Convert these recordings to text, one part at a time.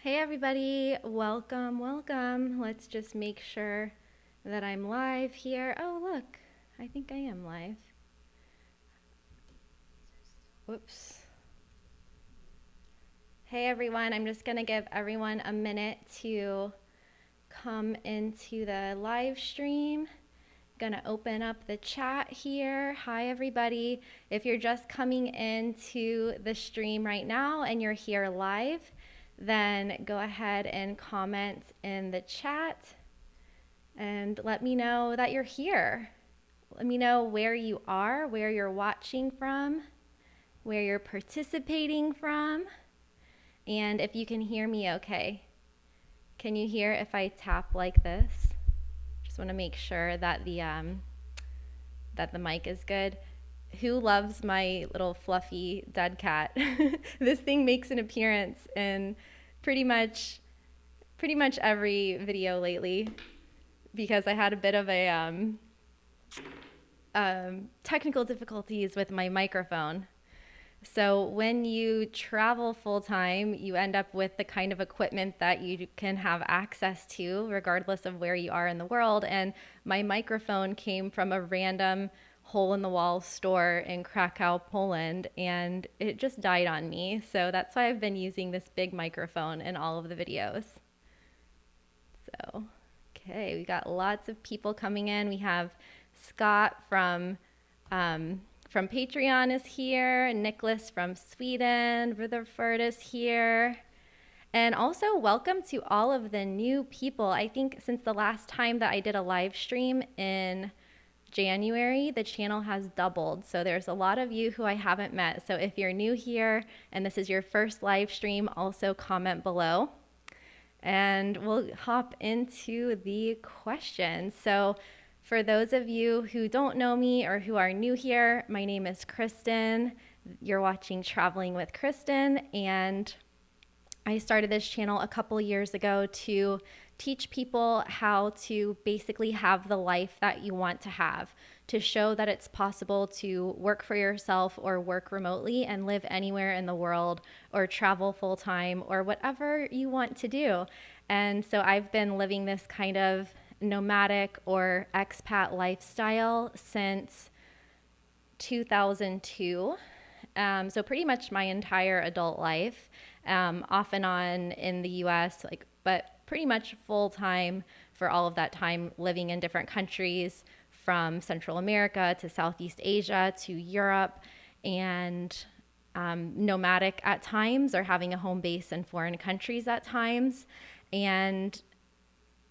Hey everybody, welcome. Let's just make sure that I'm live here. Oh, look, I think I am live. Whoops. Hey everyone, I'm just gonna give everyone a minute to come into the live stream. Gonna open up the chat here. Hi everybody. If you're just coming into the stream right now and you're here live, then go ahead and comment in the chat and let me know that you're here. Let me know where you are, where you're watching from, where you're participating from, and if you can hear me okay. Can you hear if I tap like this? Just want to make sure that the mic is good. Who loves my little fluffy dead cat? This thing makes an appearance in pretty much every video lately because I had a bit of a technical difficulties with my microphone. So when you travel full time, you end up with the kind of equipment that you can have access to regardless of where you are in the world. And my microphone came from a random hole in the wall store in Krakow, Poland, and it just died on me. So that's why I've been using this big microphone in all of the videos. So, okay, we got lots of people coming in. We have Scott from Patreon is here, Nicholas from Sweden, Rutherford is here. And also welcome to all of the new people. I think since the last time that I did a live stream in January, the channel has doubled. So there's a lot of you who I haven't met. So if you're new here and this is your first live stream, also comment below. And we'll hop into the questions. So for those of you who don't know me or who are new here, my name is Kristin. You're watching Traveling with Kristin, and I started this channel a couple years ago to teach people how to basically have the life that you want to have, to show that it's possible to work for yourself or work remotely and live anywhere in the world or travel full time or whatever you want to do. And so I've been living this kind of nomadic or expat lifestyle since 2002. So pretty much my entire adult life, off and on in the US, but pretty much full time for all of that time, living in different countries from Central America to Southeast Asia to Europe, and nomadic at times or having a home base in foreign countries at times. And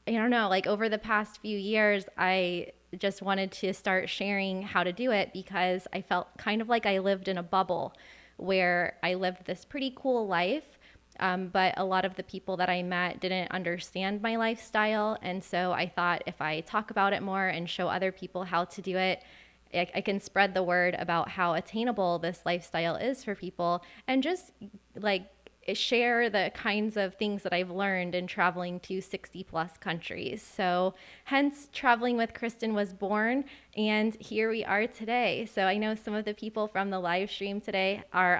I don't know, like over the past few years, I just wanted to start sharing how to do it because I felt kind of like I lived in a bubble where I lived this pretty cool life, but a lot of the people that I met didn't understand my lifestyle. And so I thought if I talk about it more and show other people how to do it, I can spread the word about how attainable this lifestyle is for people and just like share the kinds of things that I've learned in traveling to 60 plus countries. So hence Traveling with Kristin was born, and here we are today. So I know some of the people from the live stream today are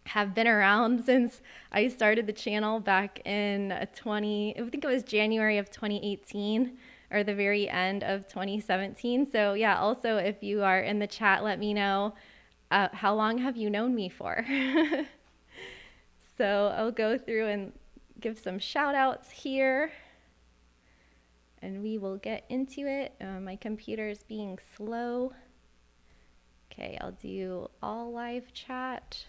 have been around since I started the channel back in I think it was January of 2018 or the very end of 2017. So yeah, also if you are in the chat, let me know how long have you known me for? So I'll go through and give some shout outs here and we will get into it. My computer is being slow. Okay, I'll do all live chat.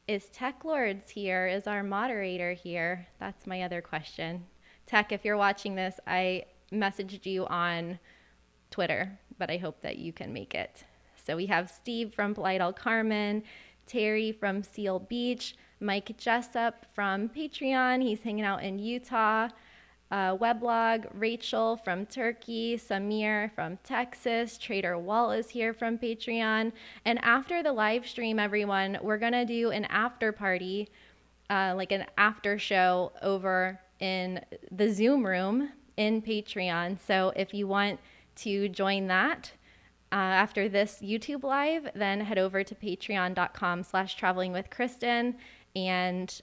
Is Tech Lords here? Is our moderator here? That's my other question. Tech, if you're watching this, I messaged you on Twitter, but I hope that you can make it. So we have Steve from Polite El Carmen, Terry from Seal Beach, Mike Jessup from Patreon, he's hanging out in Utah, Weblog, Rachel from Turkey, Samir from Texas, Trader Walt is here from Patreon. And after the live stream, everyone, we're gonna do an after party, like an after show over in the Zoom room in Patreon. So if you want to join that, after this YouTube live, then head over to patreon.com/travelingwithkristin and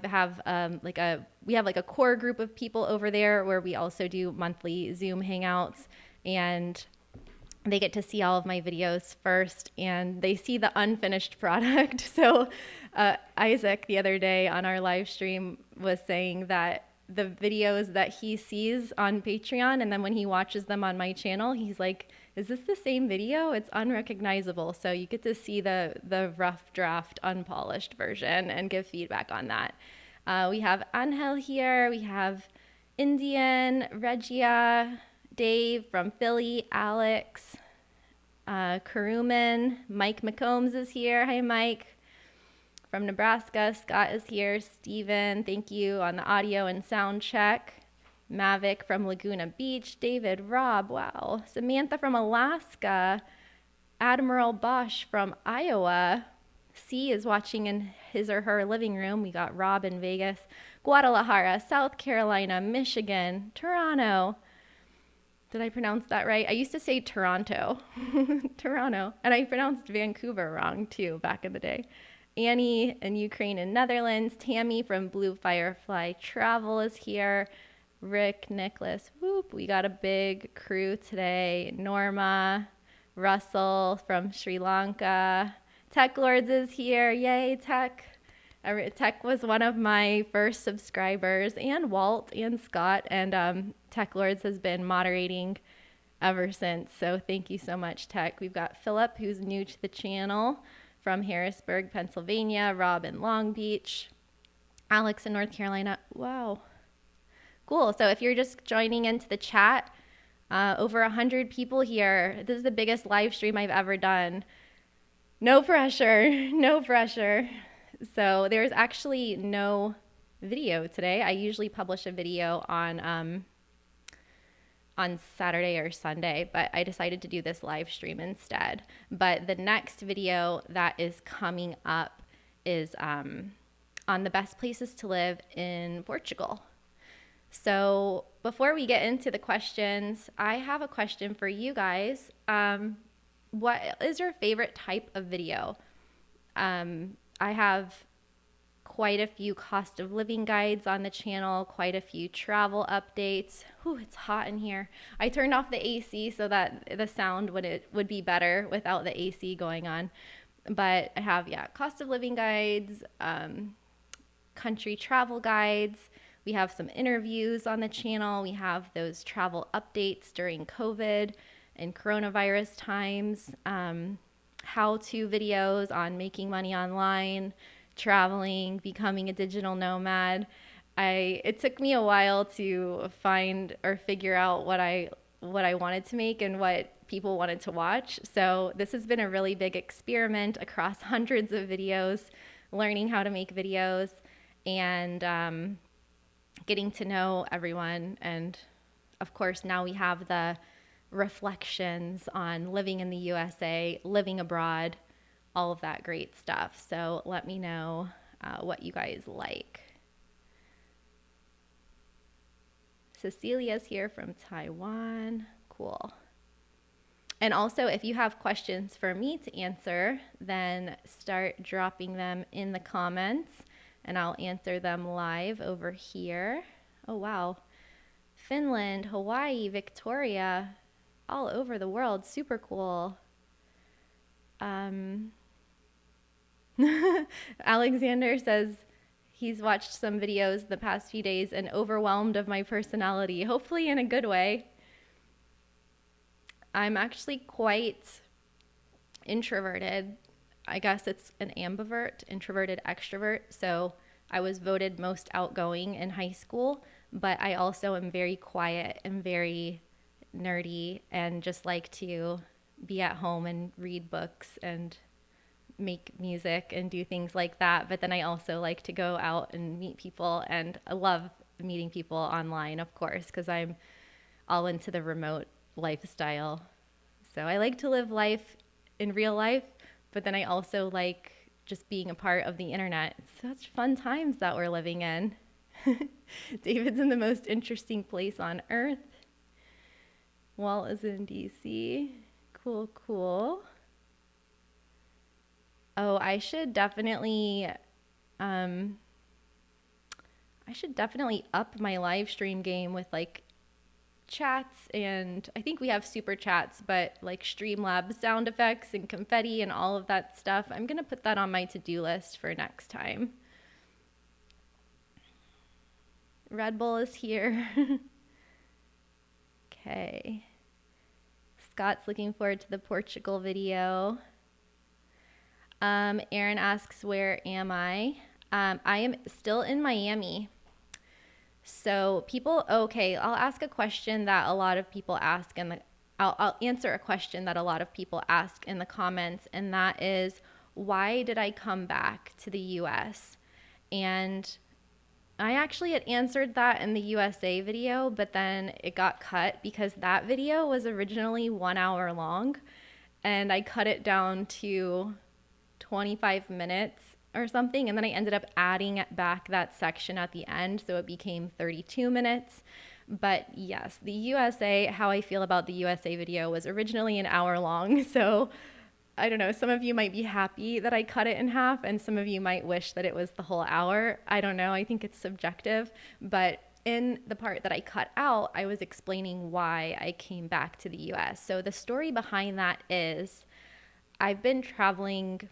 we have like a core group of people over there where we also do monthly Zoom hangouts, and they get to see all of my videos first and they see the unfinished product. So Isaac the other day on our live stream was saying that the videos that he sees on Patreon, and then when he watches them on my channel, he's like, is this the same video? It's unrecognizable. So you get to see the rough draft, unpolished version and give feedback on that. We have Angel here. We have Indian, Regia, Dave from Philly, Alex, Karuman, Mike McCombs is here. Hi, Mike. From Nebraska, Scott is here. Steven, thank you on the audio and sound check. Mavic from Laguna Beach. David, Rob, wow. Samantha from Alaska. Admiral Bosch from Iowa. C is watching in his or her living room. We got Rob in Vegas. Guadalajara, South Carolina, Michigan, Toronto. Did I pronounce that right? I used to say Toronto. Toronto. And I pronounced Vancouver wrong too back in the day. Annie in Ukraine and Netherlands. Tammy from Blue Firefly Travel is here. Rick, Nicholas, whoop. We got a big crew today. Norma, Russell from Sri Lanka. Tech Lords is here. Yay, Tech. Tech was one of my first subscribers, and Walt and Scott, and Tech Lords has been moderating ever since. So thank you so much, Tech. We've got Philip, who's new to the channel, from Harrisburg, Pennsylvania. Rob in Long Beach. Alex in North Carolina. Wow. Cool. So if you're just joining into the chat, over 100 people here. This is the biggest live stream I've ever done. No pressure. No pressure. So there's actually no video today. I usually publish a video on Saturday or Sunday, but I decided to do this live stream instead. But the next video that is coming up is on the best places to live in Portugal. So before we get into the questions, I have a question for you guys. What is your favorite type of video? I have quite a few cost of living guides on the channel, quite a few travel updates. Whew, it's hot in here. I turned off the AC so that the sound would be better without the AC going on. But I have, cost of living guides, country travel guides. We have some interviews on the channel. We have those travel updates during COVID and coronavirus times. How-to videos on making money online, traveling, becoming a digital nomad. It took me a while to find or figure out what I wanted to make and what people wanted to watch. So this has been a really big experiment across hundreds of videos, learning how to make videos and getting to know everyone. And of course, now we have the reflections on living in the USA, living abroad, all of that great stuff. So let me know what you guys like. Cecilia's here from Taiwan. Cool. And also, if you have questions for me to answer, then start dropping them in the comments and I'll answer them live over here. Oh, wow. Finland, Hawaii, Victoria, all over the world. Super cool. Alexander says he's watched some videos the past few days and overwhelmed of my personality, hopefully in a good way. I'm actually quite introverted. I guess it's an ambivert, introverted extrovert. So I was voted most outgoing in high school, but I also am very quiet and very nerdy and just like to be at home and read books and make music and do things like that. But then I also like to go out and meet people, and I love meeting people online, of course, because I'm all into the remote lifestyle. So I like to live life in real life, but then I also like just being a part of the internet. It's such fun times that we're living in. David's in the most interesting place on earth. Walt is in DC. Cool, cool. Oh, I should definitely I should definitely up my live stream game with like chats, and I think we have super chats, but like Streamlabs sound effects and confetti and all of that stuff. I'm going to put that on my to-do list for next time. Red Bull is here. Okay. Scott's looking forward to the Portugal video. Aaron asks, where am I? I am still in Miami. So I'll ask a question that a lot of people ask, and I'll answer a question that a lot of people ask in the comments, and that is, why did I come back to the US? And I actually had answered that in the USA video, but then it got cut because that video was originally 1 hour long, and I cut it down to 25 minutes or something, and then I ended up adding back that section at the end, so it became 32 minutes. But yes, the USA, how I feel about the USA video was originally an hour long, so I don't know, some of you might be happy that I cut it in half, and some of you might wish that it was the whole hour. I don't know, I think it's subjective, but in the part that I cut out, I was explaining why I came back to the US. So the story behind that is, I've been traveling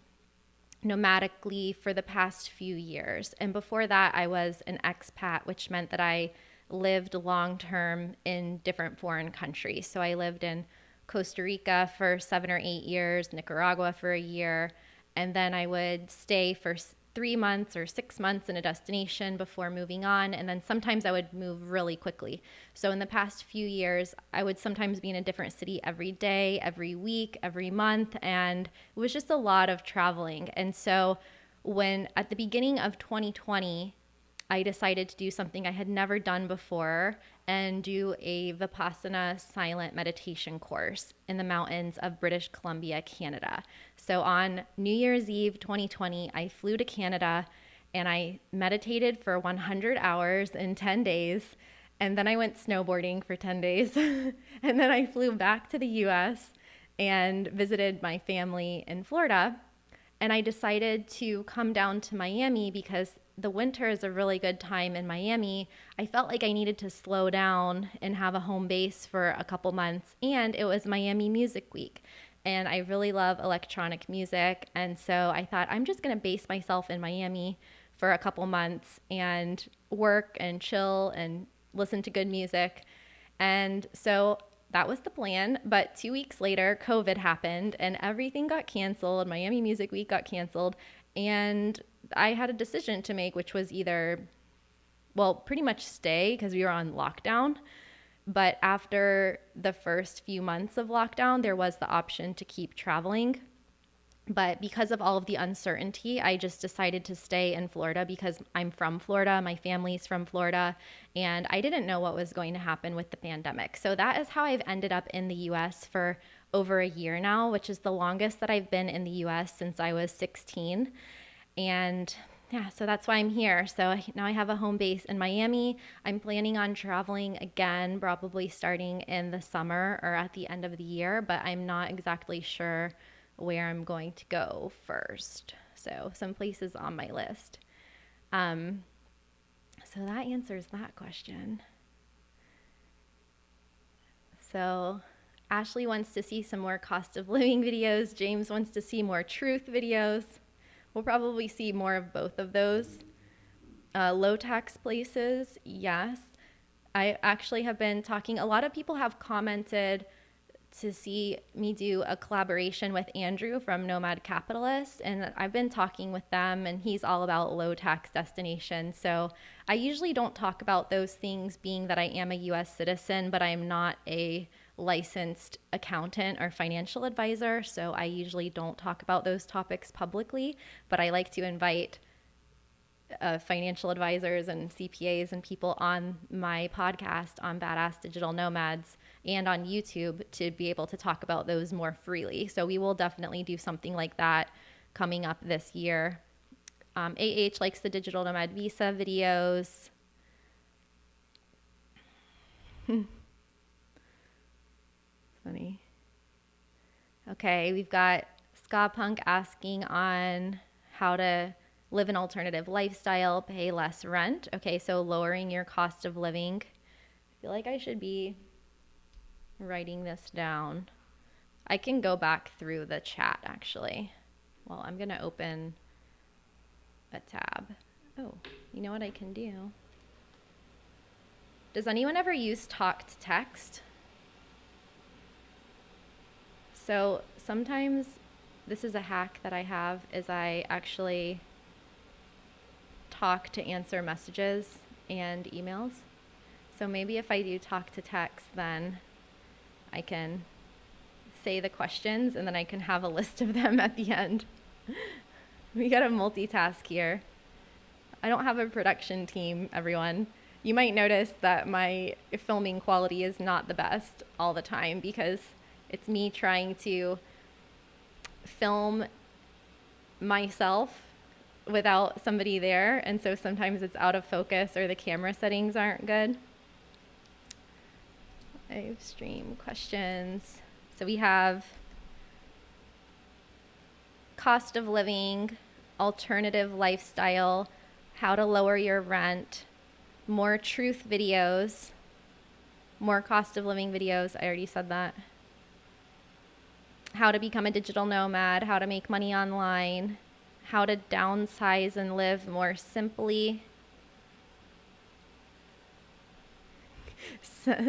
nomadically for the past few years. And before that, I was an expat, which meant that I lived long-term in different foreign countries. So I lived in Costa Rica for 7 or 8 years, Nicaragua for a year, and then I would stay for 3 months or 6 months in a destination before moving on. And then sometimes I would move really quickly. So in the past few years, I would sometimes be in a different city every day, every week, every month. And it was just a lot of traveling. And so when at the beginning of 2020, I decided to do something I had never done before and do a Vipassana silent meditation course in the mountains of British Columbia, Canada. So on New Year's Eve 2020, I flew to Canada and I meditated for 100 hours in 10 days. And then I went snowboarding for 10 days. And then I flew back to the US and visited my family in Florida. And I decided to come down to Miami because the winter is a really good time in Miami. I felt like I needed to slow down and have a home base for a couple months. And it was Miami Music Week. And I really love electronic music. And so I thought, I'm just going to base myself in Miami for a couple months and work and chill and listen to good music. And so that was the plan. But 2 weeks later, COVID happened and everything got canceled. Miami Music Week got canceled. And I had a decision to make, which was either, pretty much stay because we were on lockdown. But after the first few months of lockdown, there was the option to keep traveling. But because of all of the uncertainty, I just decided to stay in Florida because I'm from Florida. My family's from Florida. And I didn't know what was going to happen with the pandemic. So that is how I've ended up in the US for over a year now, which is the longest that I've been in the US since I was 16. And yeah, so that's why I'm here. So now I have a home base in Miami. I'm planning on traveling again, probably starting in the summer or at the end of the year, but I'm not exactly sure where I'm going to go first. So some places on my list. So that answers that question. So Ashley wants to see some more cost of living videos. James wants to see more truth videos. We'll probably see more of both of those. Low tax places, yes. I actually have been talking, a lot of people have commented to see me do a collaboration with Andrew from Nomad Capitalist, and I've been talking with them, and he's all about low tax destinations. So I usually don't talk about those things, being that I am a US citizen, but I'm not a licensed accountant or financial advisor. So I usually don't talk about those topics publicly, but I like to invite financial advisors and CPAs and people on my podcast on Badass Digital Nomads and on YouTube to be able to talk about those more freely. So we will definitely do something like that coming up this year. likes the Digital Nomad Visa videos. Funny. Okay, we've got Ska Punk asking on how to live an alternative lifestyle, pay less rent. Okay, so lowering your cost of living. I feel like I should be writing this down. I can go back through the chat actually. Well, I'm gonna open a tab. Oh, you know what I can do? Does anyone ever use talk to text? So sometimes this is a hack that I have, is I actually talk to answer messages and emails. So maybe if I do talk to text, then I can say the questions and then I can have a list of them at the end. We gotta multitask here. I don't have a production team, everyone. You might notice that my filming quality is not the best all the time because it's me trying to film myself without somebody there, and so sometimes it's out of focus or the camera settings aren't good. Live stream questions. So we have cost of living, alternative lifestyle, how to lower your rent, more truth videos, more cost of living videos. I already said that. How to become a digital nomad, how to make money online, how to downsize and live more simply.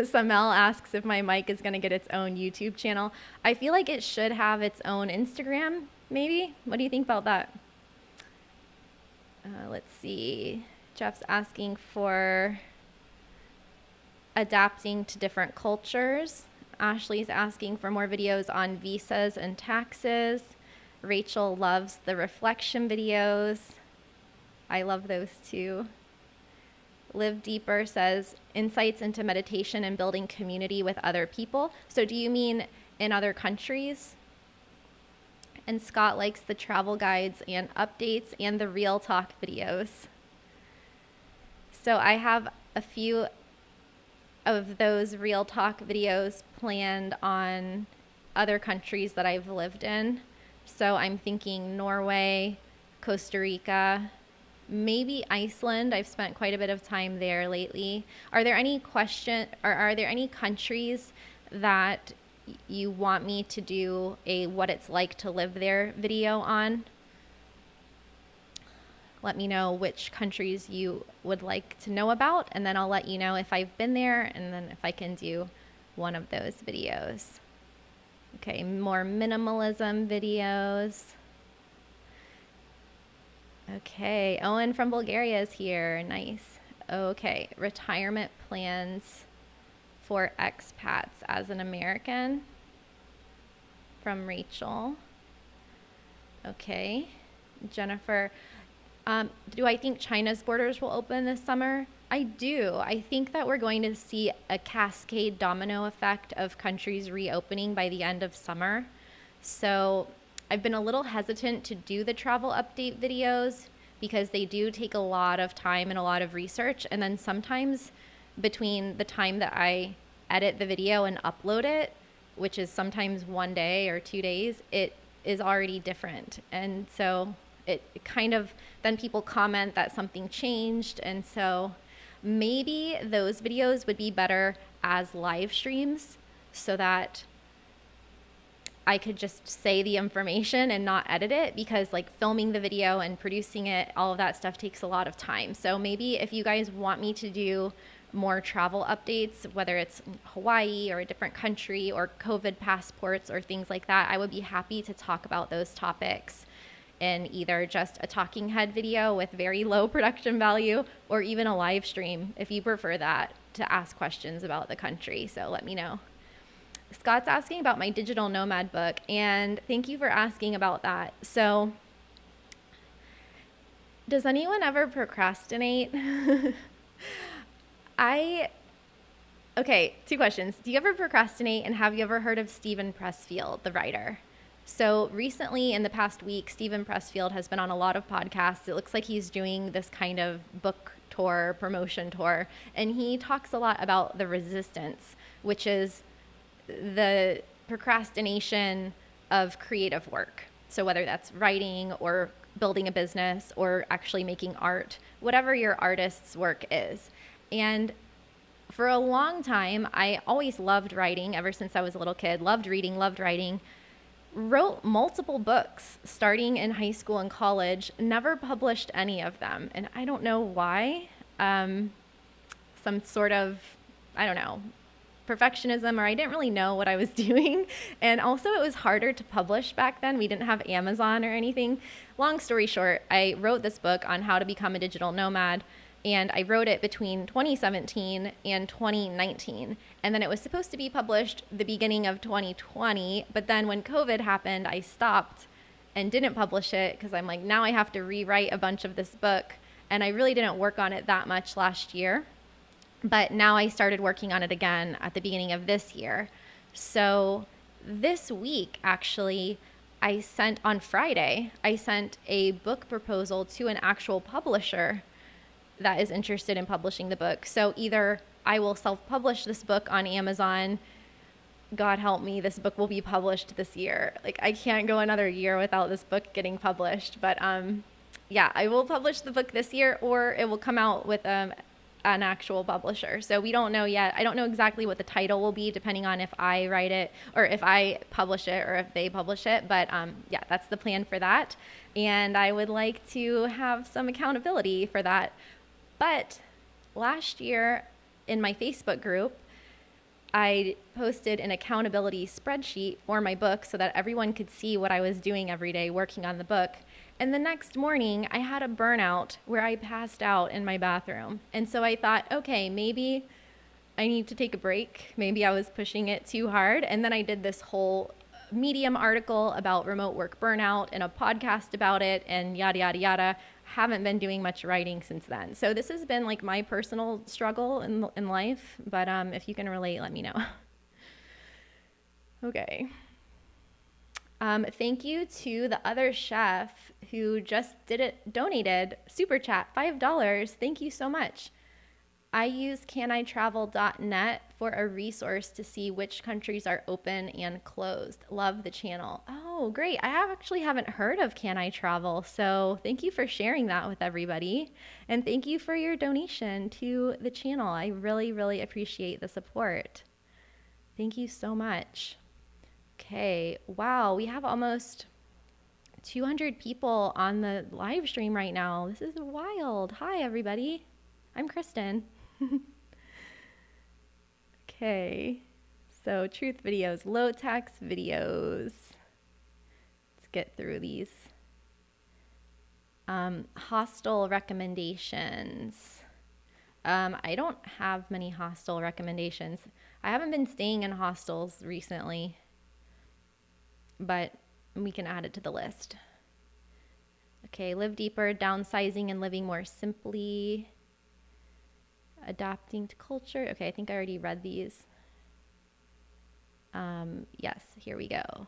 Samel asks if my mic is going to get its own YouTube channel. I feel like it should have its own Instagram, maybe. What do you think about that? Let's see. Jeff's asking for adapting to different cultures. Ashley's asking for more videos on visas and taxes. Rachel loves the reflection videos. I love those too. Live Deeper says insights into meditation and building community with other people. So do you mean in other countries? And Scott likes the travel guides and updates and the real talk videos. So I have a few of those real talk videos planned on other countries that I've lived in. So I'm thinking Norway, Costa Rica, maybe Iceland. I've spent quite a bit of time there lately. Are there any countries that you want me to do a what it's like to live there video on? Let me know which countries you would like to know about, and then I'll let you know if I've been there and then if I can do one of those videos. Okay, more minimalism videos. Okay, Owen from Bulgaria is here. Nice. Okay, retirement plans for expats as an American from Rachel. Okay, Jennifer. Do I think China's borders will open this summer? I do. I think that we're going to see a cascade domino effect of countries reopening by the end of summer. So I've been a little hesitant to do the travel update videos because they do take a lot of time and a lot of research. And then sometimes between the time that I edit the video and upload it, which is sometimes 1 day or 2 days, it is already different. And so it kind of, then people comment that something changed. And so maybe those videos would be better as live streams so that I could just say the information and not edit it, because like filming the video and producing it, all of that stuff takes a lot of time. So maybe if you guys want me to do more travel updates, whether it's Hawaii or a different country or COVID passports or things like that, I would be happy to talk about those topics in either just a talking head video with very low production value or even a live stream if you prefer that, to ask questions about the country. So let me know. Scott's asking about my digital nomad book, and thank you for asking about that. So does anyone ever procrastinate? Okay, 2 questions. Do you ever procrastinate, and have you ever heard of Steven Pressfield, the writer? So recently, in the past week, Steven Pressfield has been on a lot of podcasts. It looks like he's doing this kind of book tour, promotion tour, and he talks a lot about the resistance, which is the procrastination of creative work. So whether that's writing or building a business or actually making art, whatever your artist's work is. And for a long time, I always loved writing ever since I was a little kid, loved reading, loved writing, wrote multiple books starting in high school and college, never published any of them. And I don't know why. Some sort of, I don't know, perfectionism, or I didn't really know what I was doing. And also it was harder to publish back then. We didn't have Amazon or anything. Long story short, I wrote this book on how to become a digital nomad, and I wrote it between 2017 and 2019. And then it was supposed to be published the beginning of 2020. But then when COVID happened, I stopped and didn't publish it because I'm like, now I have to rewrite a bunch of this book. And I really didn't work on it that much last year. But now I started working on it again at the beginning of this year. So this week, actually, on Friday, I sent a book proposal to an actual publisher that is interested in publishing the book. So either I will self-publish this book on Amazon. God help me, this book will be published this year. Like, I can't go another year without this book getting published. But yeah, I will publish the book this year, or it will come out with an actual publisher. So we don't know yet. I don't know exactly what the title will be, depending on if I write it or if I publish it or if they publish it. But yeah, that's the plan for that. And I would like to have some accountability for that. But last year in my Facebook group, I posted an accountability spreadsheet for my book so that everyone could see what I was doing every day working on the book. And the next morning, I had a burnout where I passed out in my bathroom. And so I thought, okay, maybe I need to take a break. Maybe I was pushing it too hard. And then I did this whole Medium article about remote work burnout and a podcast about it and yada, yada, yada. Haven't been doing much writing since then. So this has been like my personal struggle in life. But if you can relate, let me know. Okay. Thank you to the other chef who just donated super chat, $5. Thank you so much. I use canitravel.net for a resource to see which countries are open and closed. Love the channel. Oh, great. I actually haven't heard of Can I Travel, so thank you for sharing that with everybody. And thank you for your donation to the channel. I really, really appreciate the support. Thank you so much. Okay, wow, we have almost 200 people on the live stream right now. This is wild. Hi, everybody. I'm Kristin. Okay, so truth videos, low tax videos. Let's get through these. Hostel recommendations. I don't have many hostel recommendations. I haven't been staying in hostels recently, but we can add it to the list. Okay, live deeper, downsizing and living more simply. Adapting to culture. Okay, I think I already read these. Yes, here we go.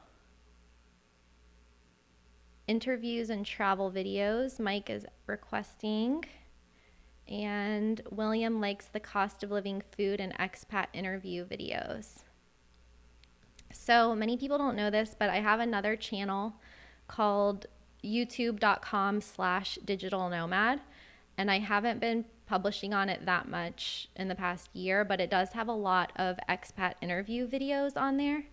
Interviews and travel videos. Mike is requesting. And William likes the cost of living, food, and expat interview videos. So many people don't know this, but I have another channel called youtube.com/digital nomad. And I haven't been publishing on it that much in the past year, but it does have a lot of expat interview videos on there.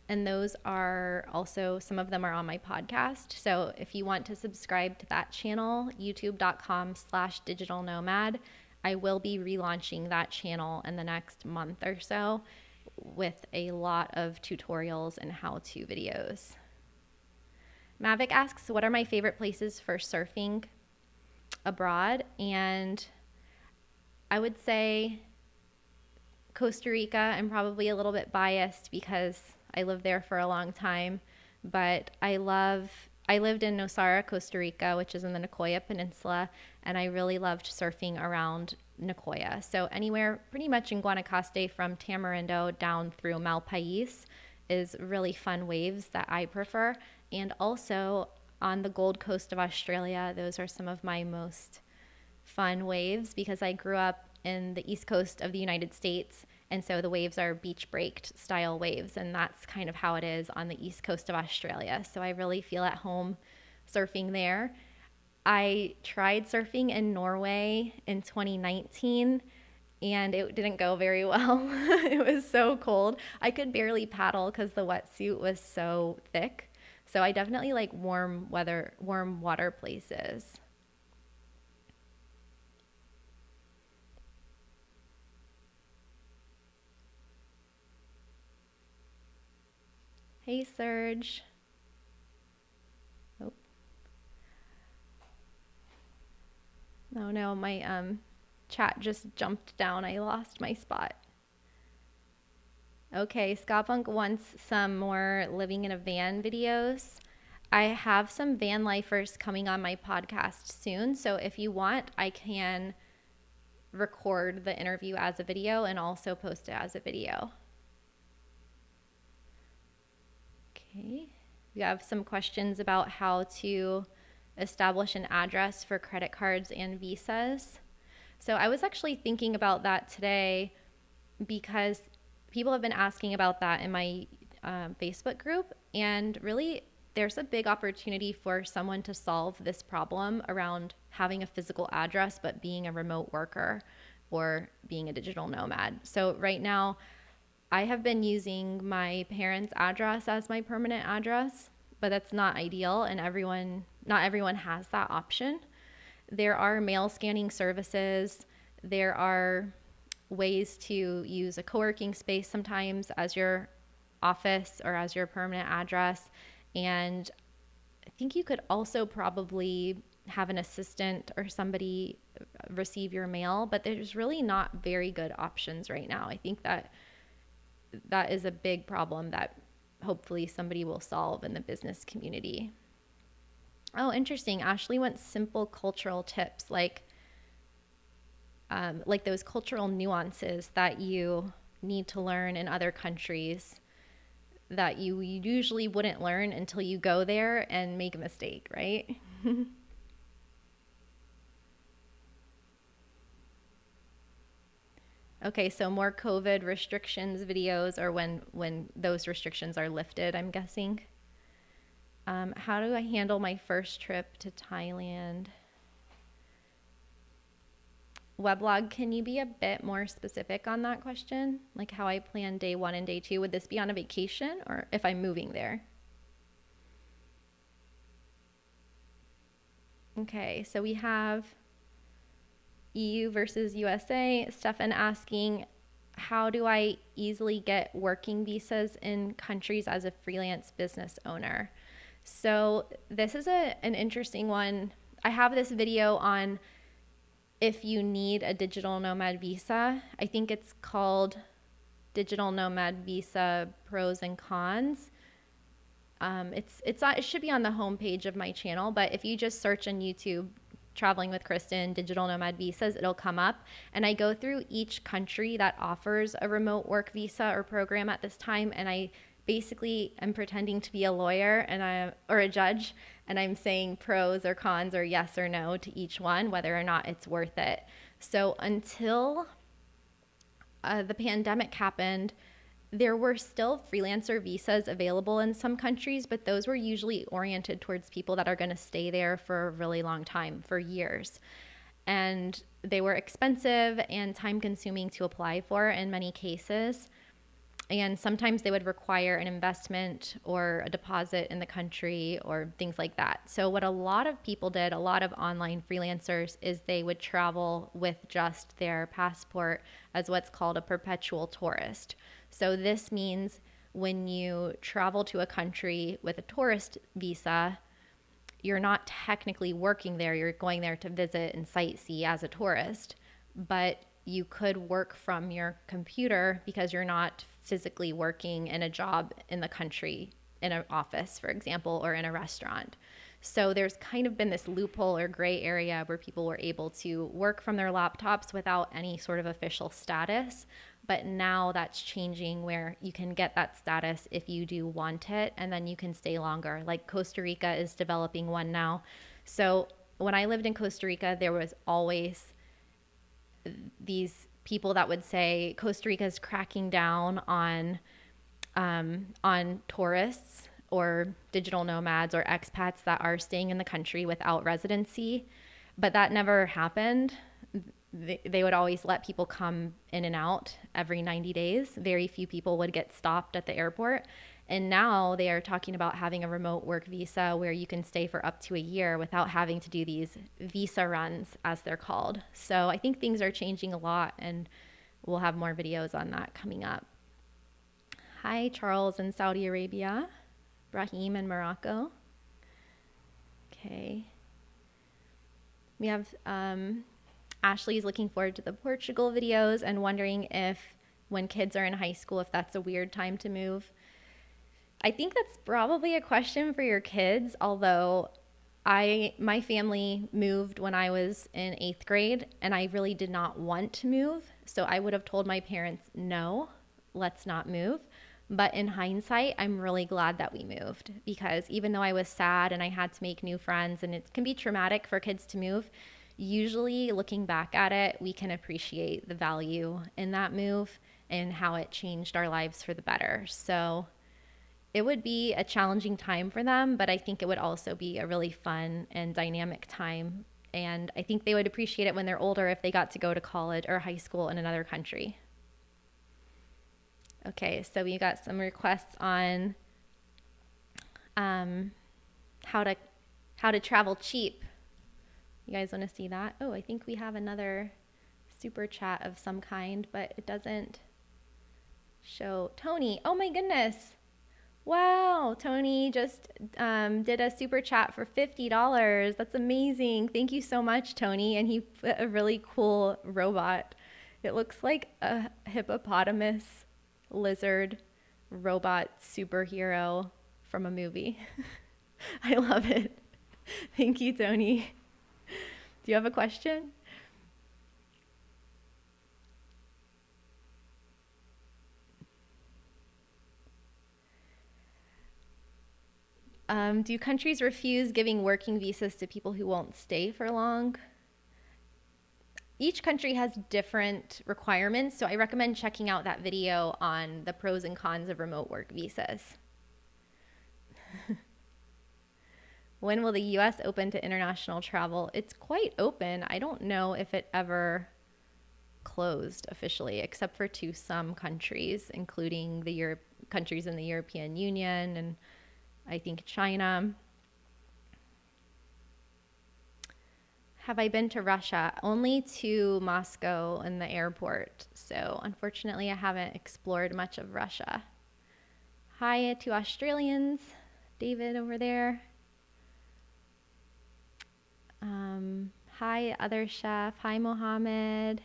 And those are also, some of them are on my podcast. So if you want to subscribe to that channel, youtube.com/digital nomad, I will be relaunching that channel in the next month or so with a lot of tutorials and how-to videos. Mavic asks, what are my favorite places for surfing abroad? And I would say Costa Rica. I'm probably a little bit biased because I lived there for a long time, but I lived in Nosara, Costa Rica, which is in the Nicoya Peninsula, and I really loved surfing around Nicoya. So anywhere pretty much in Guanacaste from Tamarindo down through Malpais is really fun waves that I prefer. And also on the Gold Coast of Australia, those are some of my most fun waves because I grew up in the East Coast of the United States, and so the waves are beach break style waves, and that's kind of how it is on the East Coast of Australia. So I really feel at home surfing there. I tried surfing in Norway in 2019 and it didn't go very well. It was so cold. I could barely paddle because the wetsuit was so thick. So I definitely like warm weather, warm water places. Hey, Serge. Oh, no, my chat just jumped down. I lost my spot. Okay, Scott wants some more living in a van videos. I have some van lifers coming on my podcast soon. So if you want, I can record the interview as a video and also post it as a video. Okay. We have some questions about how to establish an address for credit cards and visas. So I was actually thinking about that today because people have been asking about that in my Facebook group. And really, there's a big opportunity for someone to solve this problem around having a physical address, but being a remote worker or being a digital nomad. So right now, I have been using my parents' address as my permanent address, but that's not ideal, and not everyone has that option. There are mail scanning services. There are ways to use a co-working space sometimes as your office or as your permanent address. And I think you could also probably have an assistant or somebody receive your mail, but there's really not very good options right now. I think that is a big problem that hopefully somebody will solve in the business community. Oh, interesting. Ashley wants simple cultural tips like those cultural nuances that you need to learn in other countries that you usually wouldn't learn until you go there and make a mistake, right? Okay, so more COVID restrictions videos or when those restrictions are lifted, I'm guessing. How do I handle my first trip to Thailand? Weblog, can you be a bit more specific on that question? Like how I plan day 1 and day 2? Would this be on a vacation or if I'm moving there? Okay, so we have EU versus USA. Stefan asking, how do I easily get working visas in countries as a freelance business owner? So this is an interesting one. I have this video on if you need a digital nomad visa. I think it's called Digital Nomad Visa Pros and Cons. It should be on the homepage of my channel, but if you just search on YouTube, Traveling with Kristin, digital nomad visas, it'll come up. And I go through each country that offers a remote work visa or program at this time. And I basically am pretending to be a lawyer or a judge. And I'm saying pros or cons or yes or no to each one, whether or not it's worth it. So until the pandemic happened, there were still freelancer visas available in some countries, but those were usually oriented towards people that are going to stay there for a really long time, for years. And they were expensive and time consuming to apply for in many cases. And sometimes they would require an investment or a deposit in the country or things like that. So what a lot of people did, a lot of online freelancers, is they would travel with just their passport as what's called a perpetual tourist. So this means when you travel to a country with a tourist visa, you're not technically working there. You're going there to visit and sightsee as a tourist, but you could work from your computer because you're not physically working in a job in the country, in an office, for example, or in a restaurant. So there's kind of been this loophole or gray area where people were able to work from their laptops without any sort of official status. But now that's changing where you can get that status if you do want it, and then you can stay longer. Like Costa Rica is developing one now. So when I lived in Costa Rica, there was always these people that would say Costa Rica is cracking down on tourists or digital nomads or expats that are staying in the country without residency, but that never happened. They would always let people come in and out every 90 days. Very few people would get stopped at the airport. And now they are talking about having a remote work visa where you can stay for up to a year without having to do these visa runs, as they're called. So I think things are changing a lot, and we'll have more videos on that coming up. Hi, Charles in Saudi Arabia. Brahim in Morocco. Okay. We have Ashley's looking forward to the Portugal videos and wondering if, when kids are in high school, if that's a weird time to move. I think that's probably a question for your kids, although my family moved when I was in 8th grade, and I really did not want to move. So I would have told my parents, no, let's not move. But in hindsight, I'm really glad that we moved, because even though I was sad and I had to make new friends, and it can be traumatic for kids to move, usually looking back at it, we can appreciate the value in that move and how it changed our lives for the better. So it would be a challenging time for them, but I think it would also be a really fun and dynamic time. And I think they would appreciate it when they're older if they got to go to college or high school in another country. Okay, so we got some requests on how to travel cheap. You guys want to see that? Oh, I think we have another super chat of some kind, but it doesn't show. Tony, oh my goodness. Wow, Tony just did a super chat for $50. That's amazing. Thank you so much, Tony. And he put a really cool robot. It looks like a hippopotamus lizard robot superhero from a movie. I love it. Thank you, Tony. Do you have a question? Do countries refuse giving working visas to people who won't stay for long? Each country has different requirements, so I recommend checking out that video on the pros and cons of remote work visas. When will the US open to international travel? It's quite open. I don't know if it ever closed officially, except for to some countries, including the countries in the European Union and I think China. Have I been to Russia? Only to Moscow and the airport. So unfortunately, I haven't explored much of Russia. Hi to Australians. David over there. Hi, other chef. Hi, Mohammed.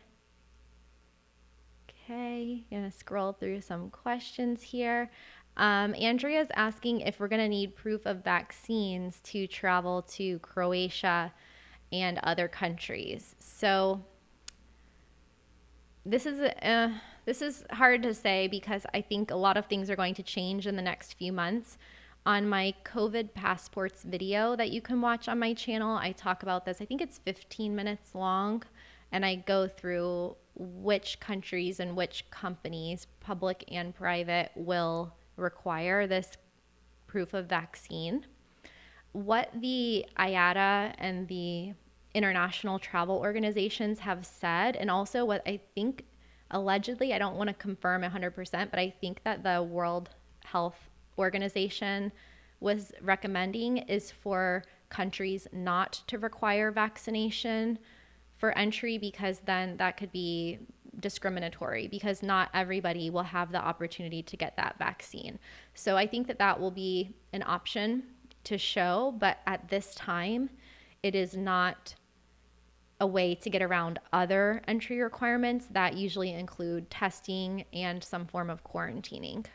Okay, I'm gonna scroll through some questions here. Andrea's asking if we're gonna need proof of vaccines to travel to Croatia and other countries. So this is hard to say because I think a lot of things are going to change in the next few months. On my COVID passports video that you can watch on my channel, I talk about this. I think it's 15 minutes long, and I go through which countries and which companies, public and private, will require this proof of vaccine. What the IATA and the international travel organizations have said, and also what I think allegedly, I don't want to confirm 100%, but I think that the World Health Organization was recommending is for countries not to require vaccination for entry, because then that could be discriminatory, because not everybody will have the opportunity to get that vaccine. So I think that that will be an option to show, but at this time, it is not a way to get around other entry requirements that usually include testing and some form of quarantining.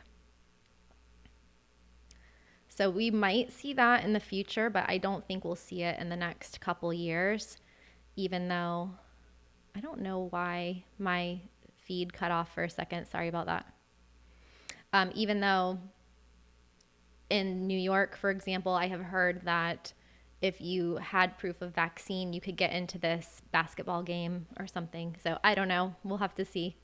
So we might see that in the future, but I don't think we'll see it in the next couple years, even though I don't know why my feed cut off for a second. Sorry about that. Even though in New York, for example, I have heard that if you had proof of vaccine, you could get into this basketball game or something. So I don't know. We'll have to see.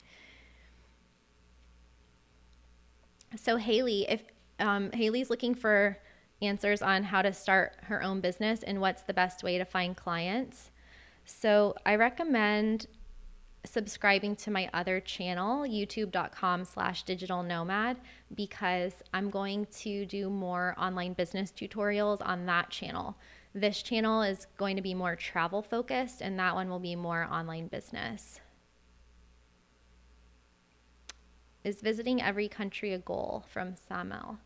So Haley, Haley's looking for answers on how to start her own business and what's the best way to find clients. So I recommend subscribing to my other channel, youtube.com/digital nomad, because I'm going to do more online business tutorials on that channel. This channel is going to be more travel focused, and that one will be more online business. Is visiting every country a goal? From Samuel.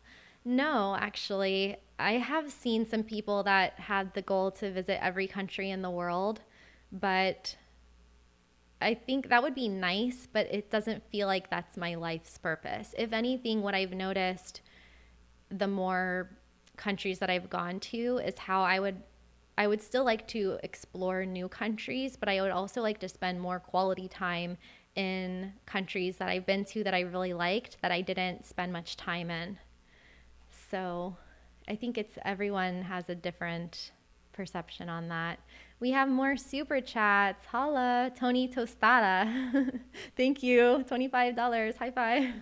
No, actually, I have seen some people that had the goal to visit every country in the world, but I think that would be nice, but it doesn't feel like that's my life's purpose. If anything, what I've noticed, the more countries that I've gone to, is how I would still like to explore new countries, but I would also like to spend more quality time in countries that I've been to that I really liked that I didn't spend much time in. So I think everyone has a different perception on that. We have more super chats. Holla, Tony Tostada. Thank you. $25. High five.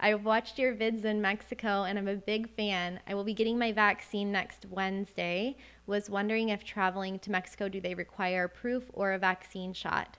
I've watched your vids in Mexico and I'm a big fan. I will be getting my vaccine next Wednesday. Was wondering if traveling to Mexico, do they require proof or a vaccine shot?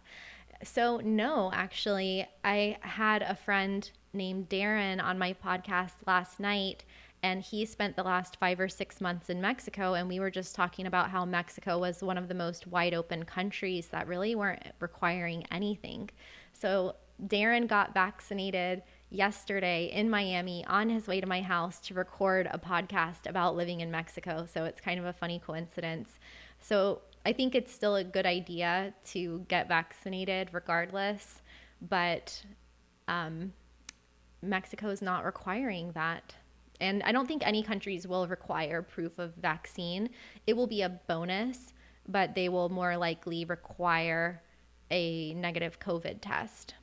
So no, actually, I had a friend named Darren on my podcast last night, and he spent the last 5 or 6 months in Mexico, and we were just talking about how Mexico was one of the most wide open countries that really weren't requiring anything. So Darren got vaccinated yesterday in Miami on his way to my house to record a podcast about living in Mexico. So it's kind of a funny coincidence. So I think it's still a good idea to get vaccinated regardless, but Mexico is not requiring that. And I don't think any countries will require proof of vaccine. It will be a bonus, but they will more likely require a negative COVID test.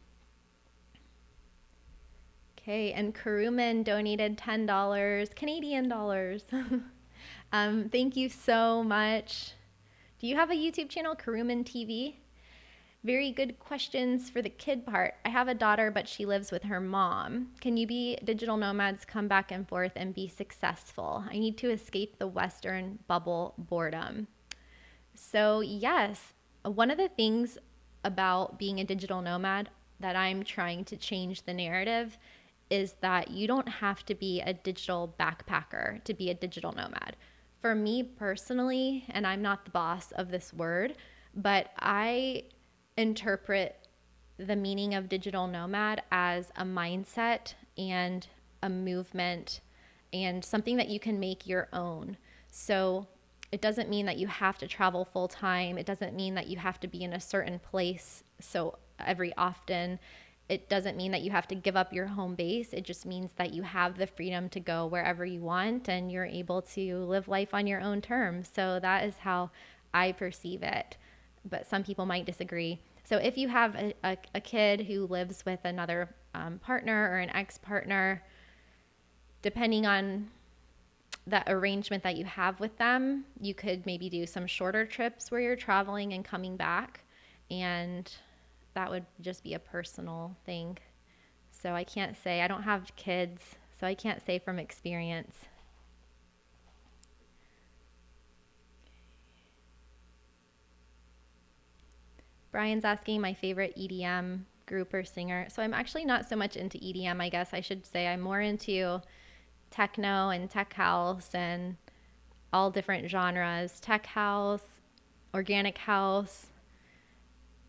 Okay, and Karuman donated $10, Canadian dollars. Thank you so much. Do you have a YouTube channel, Karuman TV? Very good questions for the kid part. I have a daughter, but she lives with her mom. Can you be digital nomads, come back and forth, and be successful? I need to escape the Western bubble boredom. So yes, one of the things about being a digital nomad that I'm trying to change the narrative is that you don't have to be a digital backpacker to be a digital nomad. For me personally, and I'm not the boss of this word, but I interpret the meaning of digital nomad as a mindset and a movement and something that you can make your own. So it doesn't mean that you have to travel full time. It doesn't mean that you have to be in a certain place so every often. It doesn't mean that you have to give up your home base. It just means that you have the freedom to go wherever you want and you're able to live life on your own terms. So that is how I perceive it. But some people might disagree. So if you have a kid who lives with another partner or an ex-partner, depending on that arrangement that you have with them, you could maybe do some shorter trips where you're traveling and coming back, and that would just be a personal thing. So I can't say, I don't have kids, so I can't say from experience. Brian's asking my favorite EDM group or singer. So I'm actually not so much into EDM, I guess I should say. I'm more into techno and tech house and all different genres. Tech house, organic house,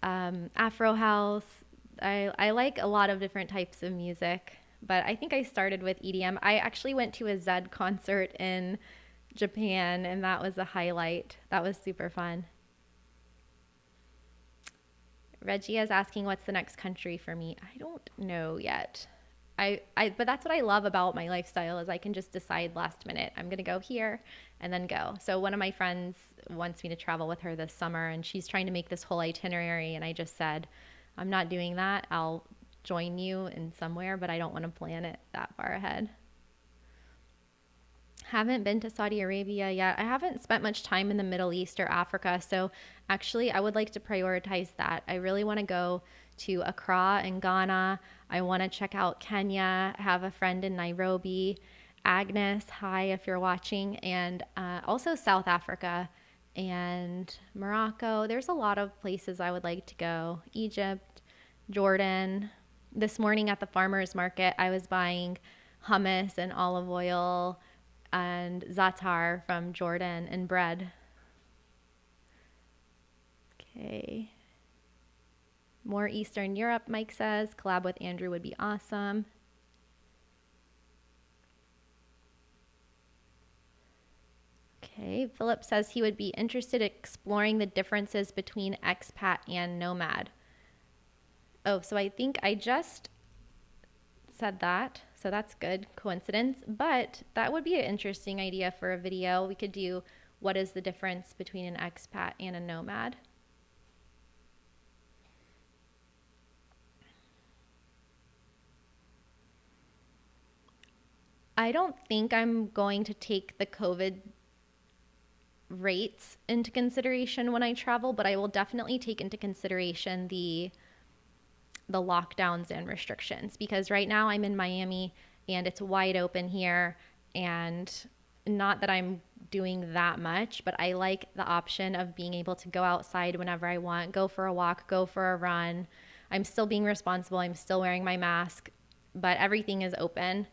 Afro house. I like a lot of different types of music, but I think I started with EDM. I actually went to a Zed concert in Japan, and that was a highlight. That was super fun. Reggie is asking what's the next country for me. I don't know yet. But that's what I love about my lifestyle is I can just decide last minute. I'm going to go here and then go. So one of my friends wants me to travel with her this summer, and she's trying to make this whole itinerary. And I just said, I'm not doing that. I'll join you in somewhere, but I don't want to plan it that far ahead. Haven't been to Saudi Arabia yet. I haven't spent much time in the Middle East or Africa. So actually, I would like to prioritize that. I really want to go to Accra in Ghana. I want to check out Kenya. I have a friend in Nairobi. Agnes, hi if you're watching, and also South Africa and Morocco. There's a lot of places I would like to go. Egypt, Jordan. This morning at the farmer's market, I was buying hummus and olive oil and za'atar from Jordan and bread. Okay. More Eastern Europe, Mike says. Collab with Andrew would be awesome. Okay, Philip says he would be interested in exploring the differences between expat and nomad. Oh, so I think I just said that, so that's good, coincidence, but that would be an interesting idea for a video. We could do what is the difference between an expat and a nomad. I don't think I'm going to take the COVID rates into consideration when I travel, but I will definitely take into consideration the lockdowns and restrictions, because right now I'm in Miami and it's wide open here, and not that I'm doing that much, but I like the option of being able to go outside whenever I want, go for a walk, go for a run. I'm still being responsible. I'm still wearing my mask, but everything is open.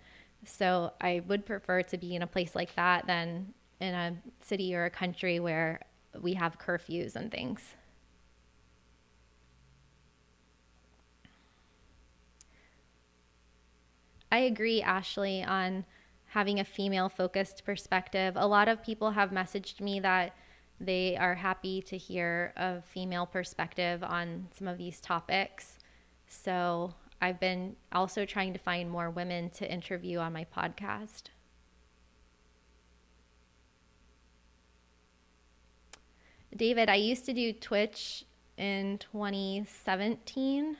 So I would prefer to be in a place like that than in a city or a country where we have curfews and things. I agree, Ashley, on having a female-focused perspective. A lot of people have messaged me that they are happy to hear a female perspective on some of these topics. So I've been also trying to find more women to interview on my podcast. David, I used to do Twitch in 2017,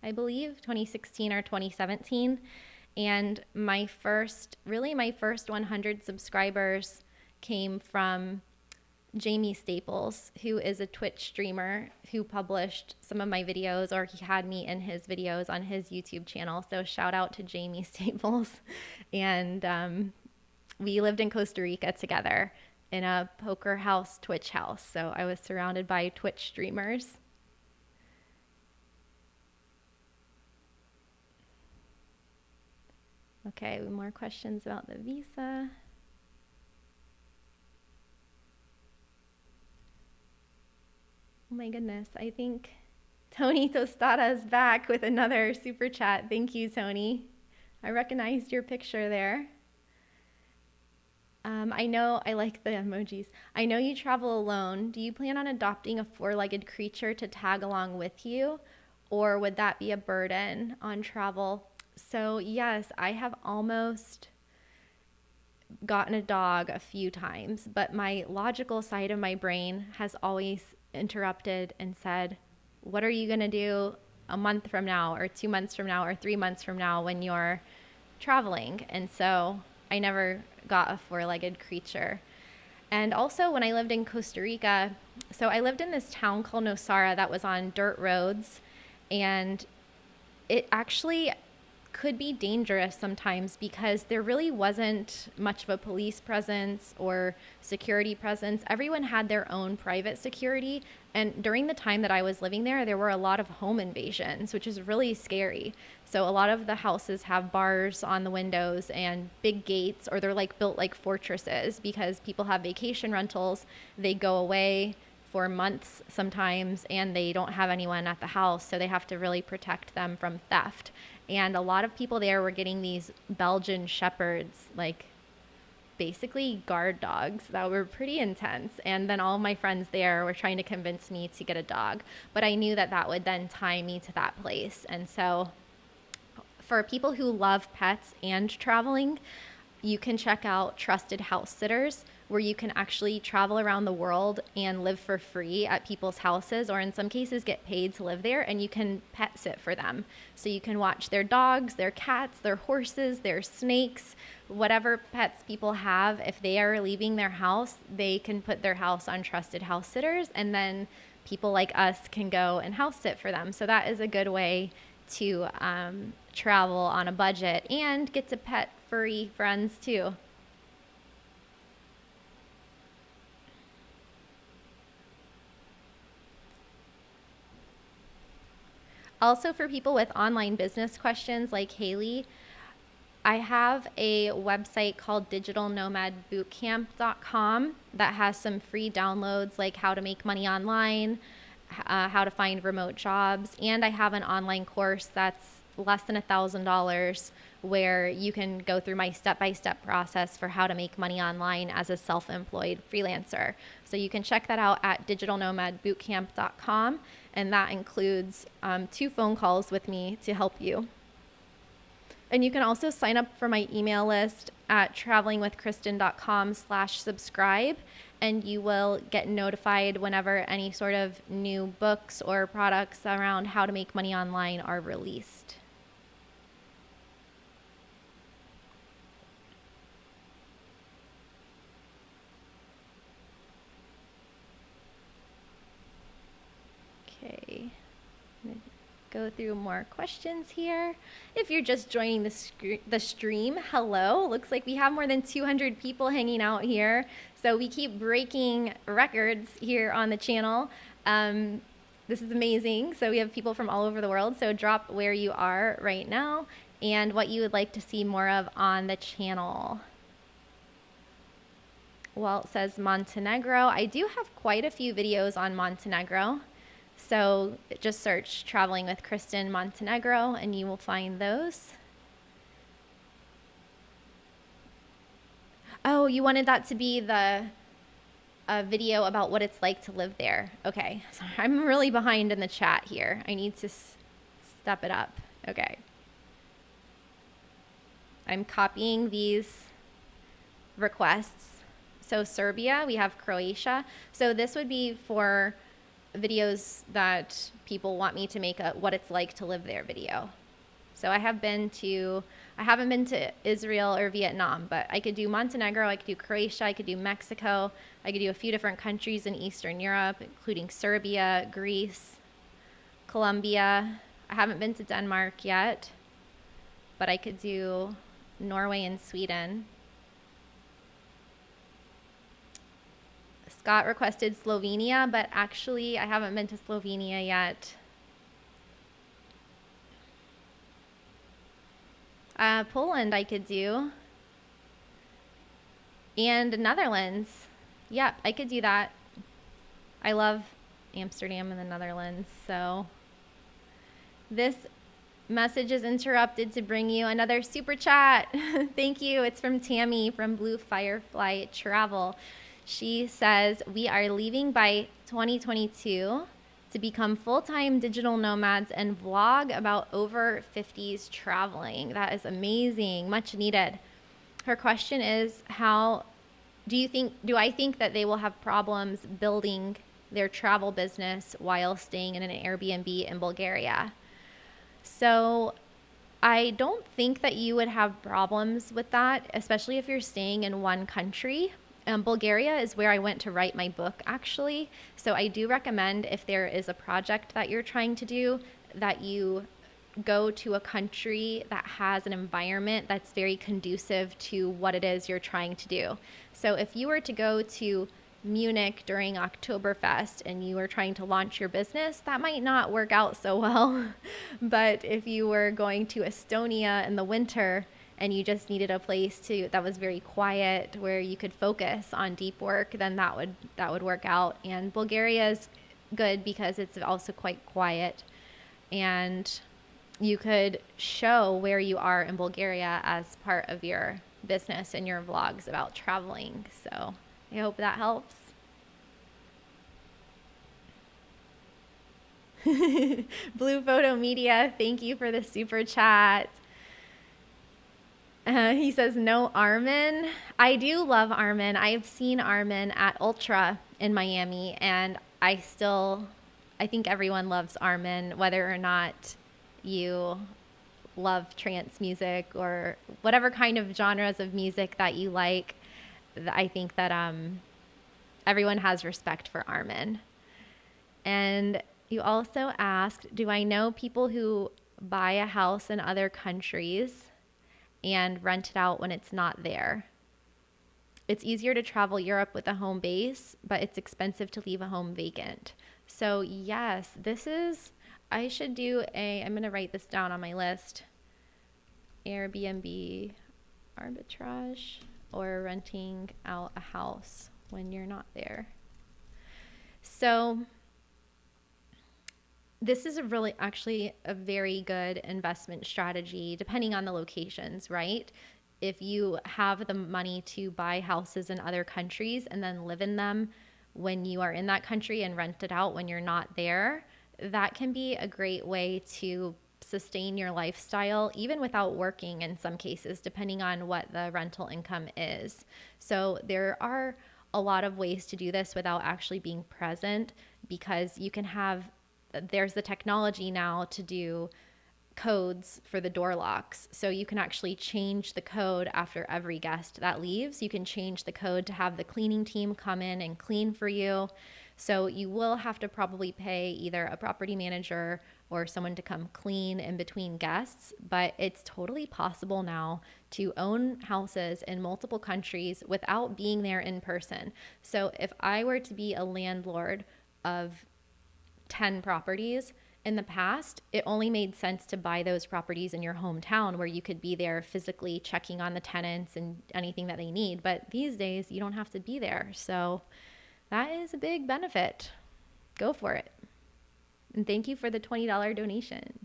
I believe, 2016 or 2017. And my first 100 subscribers came from Jamie Staples, who is a Twitch streamer who published some of my videos, or he had me in his videos on his YouTube channel. So shout out to Jamie Staples. And we lived in Costa Rica together in a poker house, Twitch house. So I was surrounded by Twitch streamers. Okay, more questions about the visa. Oh my goodness, I think Tony Tostada is back with another super chat. Thank you, Tony. I recognized your picture there. I know, I like the emojis. I know you travel alone. Do you plan on adopting a four-legged creature to tag along with you? Or would that be a burden on travel? So yes, I have almost gotten a dog a few times, but my logical side of my brain has always interrupted and said, what are you going to do a month from now or 2 months from now or 3 months from now when you're traveling? And so I never got a four-legged creature. And also when I lived in Costa Rica, so I lived in this town called Nosara that was on dirt roads, and it actually could be dangerous sometimes because there really wasn't much of a police presence or security presence. Everyone had their own private security. And during the time that I was living there, there were a lot of home invasions, which is really scary. So a lot of the houses have bars on the windows and big gates, or they're like built like fortresses because people have vacation rentals. They go away for months sometimes and they don't have anyone at the house. So they have to really protect them from theft. And a lot of people there were getting these Belgian shepherds, like basically guard dogs that were pretty intense. And then all my friends there were trying to convince me to get a dog. But I knew that that would then tie me to that place. And so for people who love pets and traveling, you can check out Trusted House Sitters, where you can actually travel around the world and live for free at people's houses, or in some cases get paid to live there, and you can pet sit for them. So you can watch their dogs, their cats, their horses, their snakes, whatever pets people have. If they are leaving their house, they can put their house on Trusted House Sitters, and then people like us can go and house sit for them. So that is a good way to travel on a budget and get to pet furry friends too. Also, for people with online business questions like Haley, I have a website called digitalnomadbootcamp.com that has some free downloads like how to make money online, how to find remote jobs, and I have an online course that's less than $1,000 where you can go through my step-by-step process for how to make money online as a self-employed freelancer. So you can check that out at digitalnomadbootcamp.com, and that includes 2 phone calls with me to help you. And you can also sign up for my email list at travelingwithkristin.com/subscribe, and you will get notified whenever any sort of new books or products around how to make money online are released. Okay. Go through more questions here. If you're just joining the stream, hello. Looks like we have more than 200 people hanging out here. So we keep breaking records here on the channel. This is amazing. So we have people from all over the world. So drop where you are right now and what you would like to see more of on the channel. Walt says Montenegro. I do have quite a few videos on Montenegro. So just search Traveling with Kristin Montenegro and you will find those. Oh, you wanted that to be a video about what it's like to live there. Okay, sorry, I'm really behind in the chat here. I need to step it up. Okay. I'm copying these requests. So Serbia, we have Croatia. So this would be for videos that people want me to make a what it's like to live there video. So I haven't been to Israel or Vietnam, but I could do Montenegro, I could do Croatia, I could do Mexico, I could do a few different countries in Eastern Europe, including Serbia, Greece, Colombia. I haven't been to Denmark yet, but I could do Norway and Sweden. Scott requested Slovenia, but actually I haven't been to Slovenia yet. Poland I could do. And Netherlands. Yep, I could do that. I love Amsterdam and the Netherlands. So this message is interrupted to bring you another super chat. Thank you. It's from Tammy from Blue Firefly Travel. She says, we are leaving by 2022 to become full-time digital nomads and vlog about over 50s traveling. That is amazing, much needed. Her question is, do I think that they will have problems building their travel business while staying in an Airbnb in Bulgaria? So I don't think that you would have problems with that, especially if you're staying in one country. Bulgaria is where I went to write my book, actually. So I do recommend, if there is a project that you're trying to do, that you go to a country that has an environment that's very conducive to what it is you're trying to do. So if you were to go to Munich during Oktoberfest and you were trying to launch your business, that might not work out so well. But if you were going to Estonia in the winter and you just needed a place that was very quiet where you could focus on deep work, then that would work out. And Bulgaria is good because it's also quite quiet, and you could show where you are in Bulgaria as part of your business and your vlogs about traveling. So I hope that helps. Blue Photo Media, thank you for the super chat. He says, no Armin. I do love Armin. I've seen Armin at Ultra in Miami, and I think everyone loves Armin, whether or not you love trance music or whatever kind of genres of music that you like. I think that everyone has respect for Armin. And you also asked, do I know people who buy a house in other countries and rent it out when it's not there. It's easier to travel Europe with a home base, but it's expensive to leave a home vacant. So yes, I'm going to write this down on my list. Airbnb arbitrage, or renting out a house when you're not there. So this is actually a very good investment strategy, depending on the locations, right? If you have the money to buy houses in other countries and then live in them when you are in that country and rent it out when you're not there, that can be a great way to sustain your lifestyle, even without working in some cases, depending on what the rental income is. So there are a lot of ways to do this without actually being present, because there's the technology now to do codes for the door locks. So you can actually change the code after every guest that leaves. You can change the code to have the cleaning team come in and clean for you. So you will have to probably pay either a property manager or someone to come clean in between guests, but it's totally possible now to own houses in multiple countries without being there in person. So if I were to be a landlord of 10 properties, in the past, it only made sense to buy those properties in your hometown where you could be there physically checking on the tenants and anything that they need. But these days, you don't have to be there. So that is a big benefit. Go for it. And thank you for the $20 donation.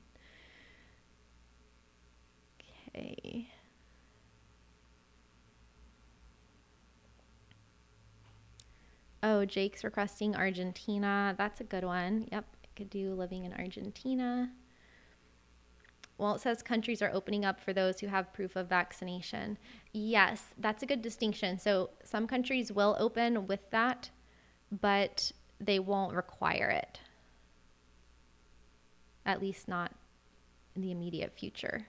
Okay. Oh, Jake's requesting Argentina. That's a good one. Yep. Could do living in Argentina. Well, it says countries are opening up for those who have proof of vaccination. Yes, that's a good distinction. So some countries will open with that, but they won't require it. At least not in the immediate future.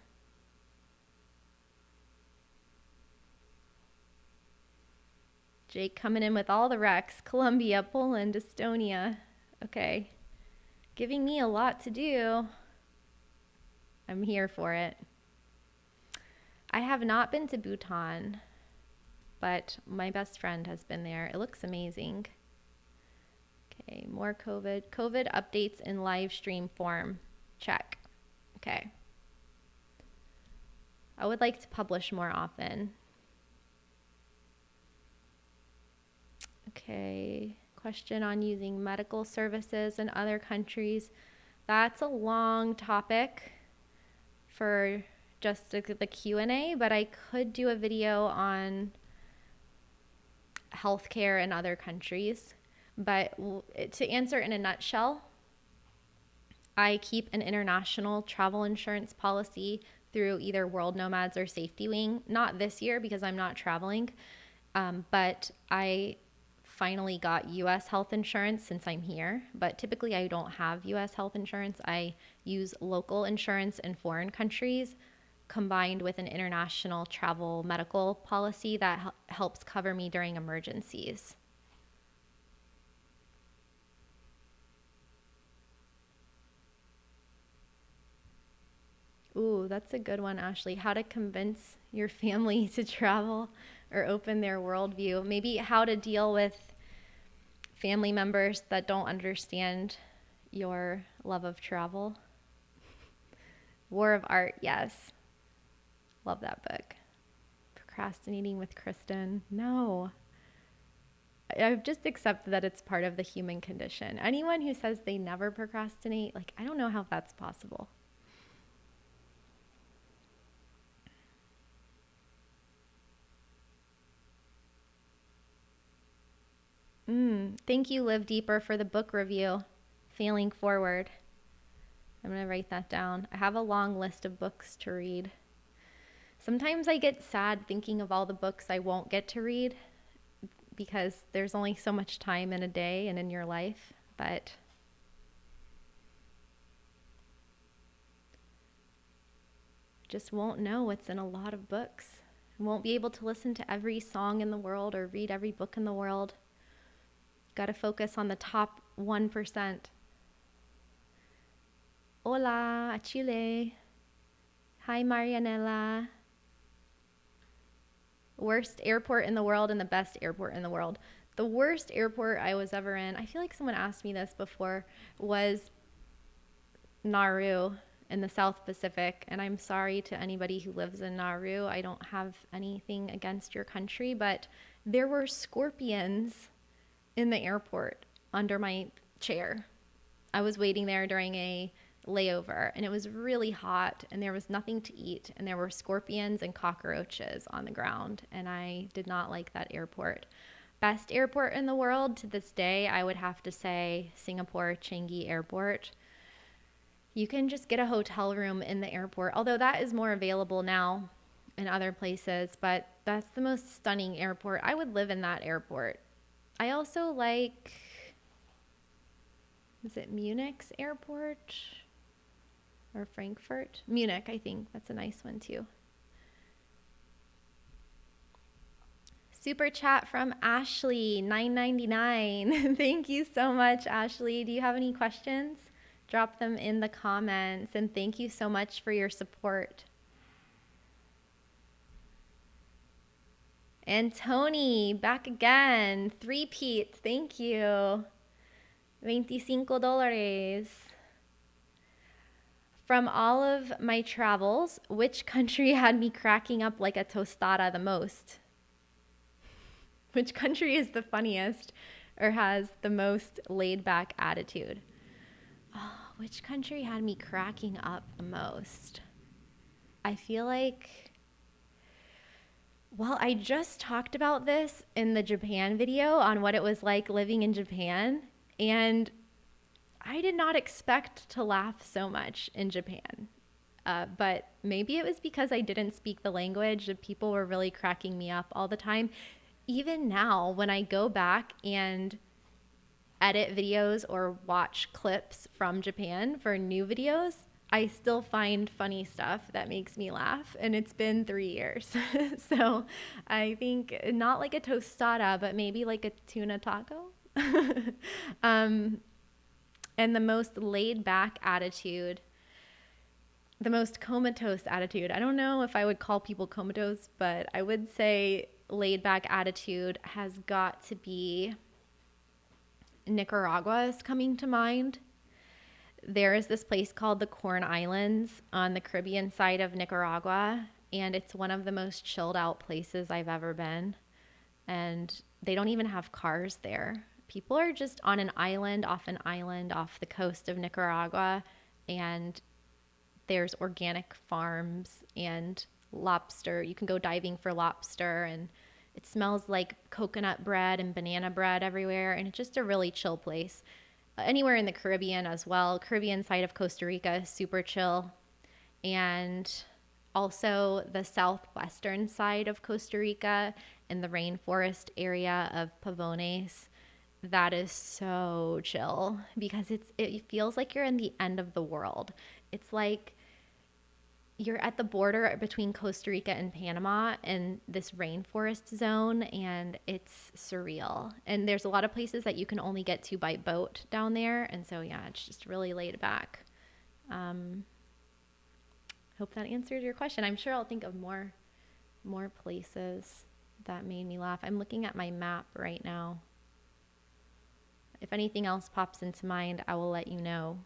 Jake coming in with all the recs. Colombia, Poland, Estonia. Okay. Giving me a lot to do. I'm here for it. I have not been to Bhutan, but my best friend has been there. It looks amazing. Okay, more COVID. COVID updates in live stream form. Check. Okay. I would like to publish more often. Okay. Question on using medical services in other countries. That's a long topic for just the Q&A, but I could do a video on healthcare in other countries. But to answer in a nutshell, I keep an international travel insurance policy through either World Nomads or Safety Wing. Not this year because I'm not traveling, but I finally got U.S. health insurance since I'm here, but typically I don't have U.S. health insurance. I use local insurance in foreign countries combined with an international travel medical policy that helps cover me during emergencies. Ooh, that's a good one, Ashley. How to convince your family to travel or open their worldview. Maybe how to deal with family members that don't understand your love of travel. War of Art, yes. Love that book. Procrastinating with Kristin. No. I've just accepted that it's part of the human condition. Anyone who says they never procrastinate, I don't know how that's possible. Thank you, Live Deeper, for the book review. Failing Forward. I'm going to write that down. I have a long list of books to read. Sometimes I get sad thinking of all the books I won't get to read because there's only so much time in a day and in your life, but just won't know what's in a lot of books. I won't be able to listen to every song in the world or read every book in the world. Got to focus on the top 1%. Hola, Chile. Hi, Marianela. Worst airport in the world and the best airport in the world. The worst airport I was ever in, I feel like someone asked me this before, was Nauru in the South Pacific. And I'm sorry to anybody who lives in Nauru. I don't have anything against your country, but there were scorpions in the airport under my chair. I was waiting there during a layover and it was really hot and there was nothing to eat and there were scorpions and cockroaches on the ground and I did not like that airport. Best airport in the world to this day, I would have to say Singapore Changi Airport. You can just get a hotel room in the airport, although that is more available now in other places, but that's the most stunning airport. I would live in that airport. I also like, is it Munich's airport or Frankfurt? Munich, I think. That's a nice one too. Super chat from Ashley, $9.99. Thank you so much, Ashley. Do you have any questions? Drop them in the comments, and thank you so much for your support. And Tony, back again. Three-peat, thank you. $25. From all of my travels, which country had me cracking up like a tostada the most? Which country is the funniest or has the most laid-back attitude? Oh, which country had me cracking up the most? I feel like, well, I just talked about this in the Japan video on what it was like living in Japan, and I did not expect to laugh so much in Japan. But maybe it was because I didn't speak the language and people were really cracking me up all the time. Even now, when I go back and edit videos or watch clips from Japan for new videos, I still find funny stuff that makes me laugh, and it's been 3 years. So I think not like a tostada, but maybe like a tuna taco. And the most laid back attitude, the most comatose attitude. I don't know if I would call people comatose, but I would say laid back attitude has got to be Nicaragua is coming to mind. There is this place called the Corn Islands on the Caribbean side of Nicaragua, and it's one of the most chilled out places I've ever been. And they don't even have cars there. People are just on an island off the coast of Nicaragua, and there's organic farms and lobster. You can go diving for lobster, and it smells like coconut bread and banana bread everywhere, and it's just a really chill place. Anywhere in the Caribbean as well. Caribbean side of Costa Rica, super chill. And also the southwestern side of Costa Rica and the rainforest area of Pavones. That is so chill because it feels like you're in the end of the world. It's like you're at the border between Costa Rica and Panama in this rainforest zone, and it's surreal. And there's a lot of places that you can only get to by boat down there. And so, yeah, it's just really laid back. Hope that answered your question. I'm sure I'll think of more places that made me laugh. I'm looking at my map right now. If anything else pops into mind, I will let you know.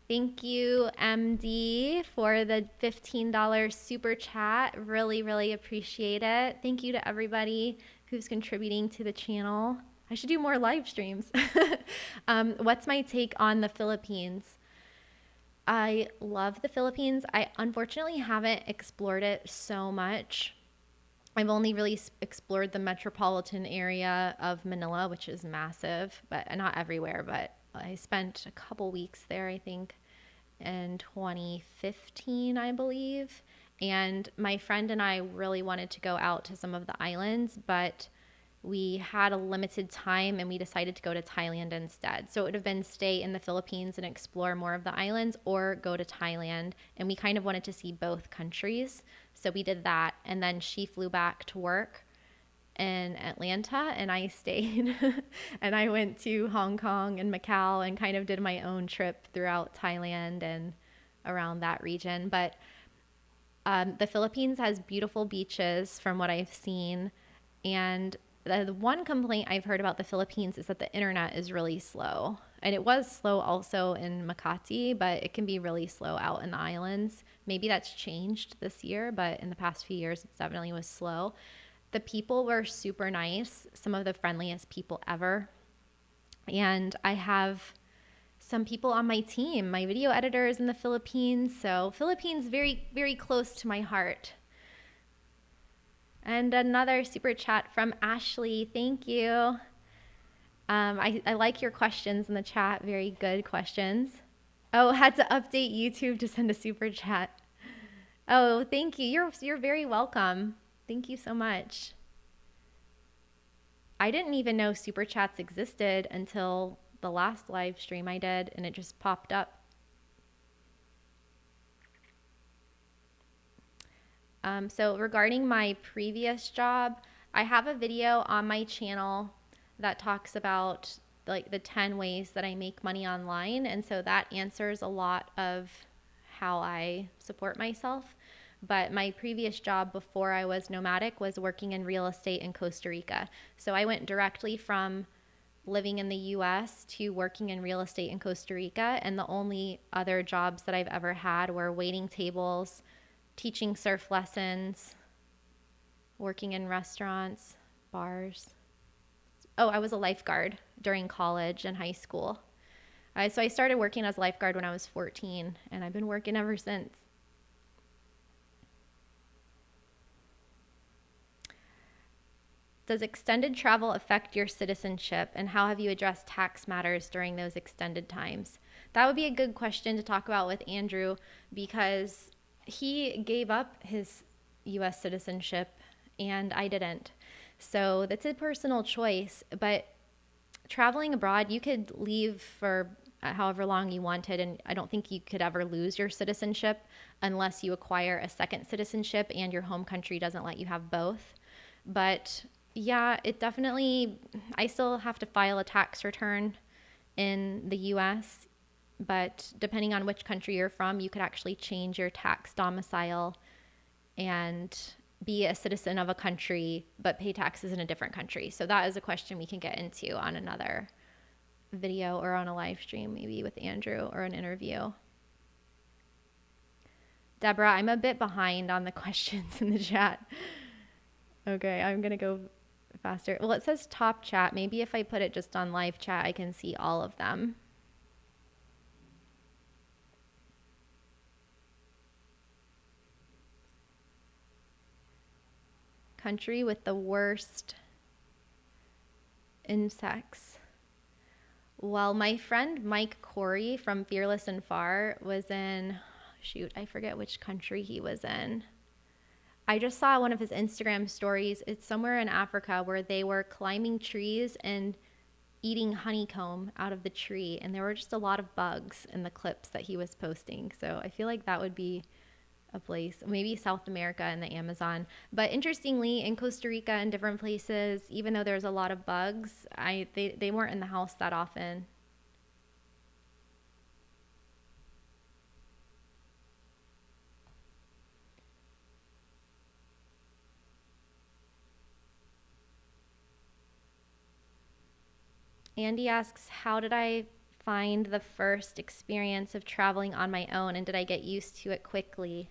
Thank you, MD, for the $15 super chat. Really, really appreciate it. Thank you to everybody who's contributing to the channel. I should do more live streams. What's my take on the Philippines? I love the Philippines. I unfortunately haven't explored it so much. I've only really explored the metropolitan area of Manila, which is massive, but not everywhere. But I spent a couple weeks there, I think, in 2015, I believe. And my friend and I really wanted to go out to some of the islands, but we had a limited time and we decided to go to Thailand instead. So it would have been stay in the Philippines and explore more of the islands, or go to Thailand. And we kind of wanted to see both countries. So we did that. And then she flew back to work in Atlanta and I stayed and I went to Hong Kong and Macau and kind of did my own trip throughout Thailand and around that region. But The Philippines has beautiful beaches from what I've seen. And the one complaint I've heard about the Philippines is that the internet is really slow. And it was slow also in Makati, but it can be really slow out in the islands. Maybe that's changed this year, but in the past few years, it definitely was slow. The people were super nice, some of the friendliest people ever. And I have some people on my team. My video editor is in the Philippines, so Philippines very, very close to my heart. And another super chat from Ashley. Thank you. I like your questions in the chat. Very good questions. Oh, had to update YouTube to send a super chat. Oh, thank you. You're very welcome. Thank you so much. I didn't even know super chats existed until the last live stream I did, and it just popped up. So regarding my previous job, I have a video on my channel that talks about like the 10 ways that I make money online. And so that answers a lot of how I support myself. But my previous job before I was nomadic was working in real estate in Costa Rica. So I went directly from living in the US to working in real estate in Costa Rica. And the only other jobs that I've ever had were waiting tables, teaching surf lessons, working in restaurants, bars. Oh, I was a lifeguard during college and high school. So I started working as a lifeguard when I was 14, and I've been working ever since. Does extended travel affect your citizenship, and how have you addressed tax matters during those extended times? That would be a good question to talk about with Andrew, because he gave up his U.S. citizenship and I didn't. So that's a personal choice. But traveling abroad, you could leave for however long you wanted, and I don't think you could ever lose your citizenship unless you acquire a second citizenship and your home country doesn't let you have both. But yeah, it definitely, I still have to file a tax return in the US, but depending on which country you're from, you could actually change your tax domicile and be a citizen of a country, but pay taxes in a different country. So that is a question we can get into on another video or on a live stream, maybe with Andrew, or an interview. Deborah, I'm a bit behind on the questions in the chat. Okay, I'm going to go faster. Well, it says top chat. Maybe if I put it just on live chat, I can see all of them. Country with the worst insects. Well, my friend Mike Corey from Fearless and Far was in, shoot, I forget which country he was in. I just saw one of his Instagram stories. It's somewhere in Africa where they were climbing trees and eating honeycomb out of the tree. And there were just a lot of bugs in the clips that he was posting. So I feel like that would be a place, maybe South America and the Amazon. But interestingly, in Costa Rica and different places, even though there's a lot of bugs, they weren't in the house that often. Andy asks, how did I find the first experience of traveling on my own, and did I get used to it quickly?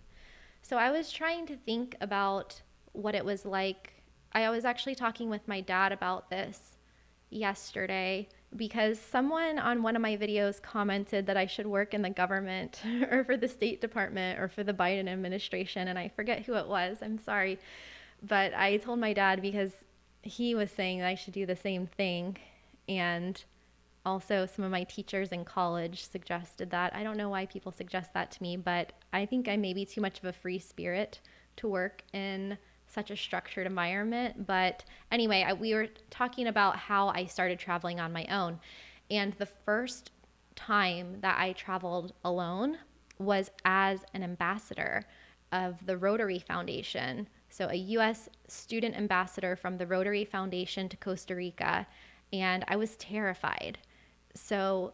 So I was trying to think about what it was like. I was actually talking with my dad about this yesterday because someone on one of my videos commented that I should work in the government or for the State Department or for the Biden administration, and I forget who it was. I'm sorry. But I told my dad because he was saying that I should do the same thing. And also some of my teachers in college suggested that. I don't know why people suggest that to me, but I think I may be too much of a free spirit to work in such a structured environment. But anyway, we were talking about how I started traveling on my own. And the first time that I traveled alone was as an ambassador of the Rotary Foundation. So a U.S. student ambassador from the Rotary Foundation to Costa Rica. And I was terrified. So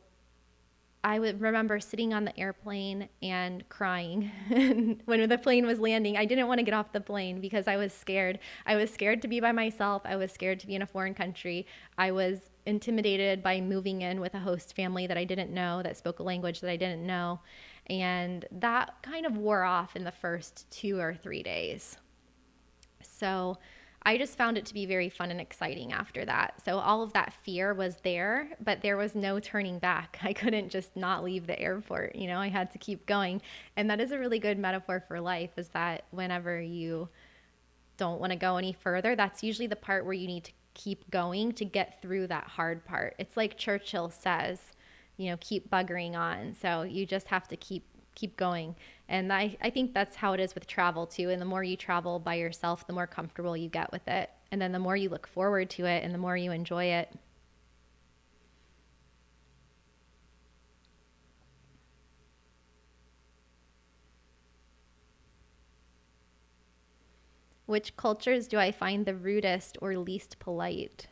I would remember sitting on the airplane and crying when the plane was landing. I didn't want to get off the plane because I was scared. I was scared to be by myself. I was scared to be in a foreign country. I was intimidated by moving in with a host family that I didn't know, that spoke a language that I didn't know. And that kind of wore off in the first 2 or 3 days. So I just found it to be very fun and exciting after that. So all of that fear was there, but there was no turning back. I couldn't just not leave the airport. I had to keep going. And that is a really good metaphor for life, is that whenever you don't want to go any further, that's usually the part where you need to keep going to get through that hard part. It's like Churchill says, keep buggering on. So you just have to keep going. And I think that's how it is with travel too. And the more you travel by yourself, the more comfortable you get with it. And then the more you look forward to it and the more you enjoy it. Which cultures do I find the rudest or least polite?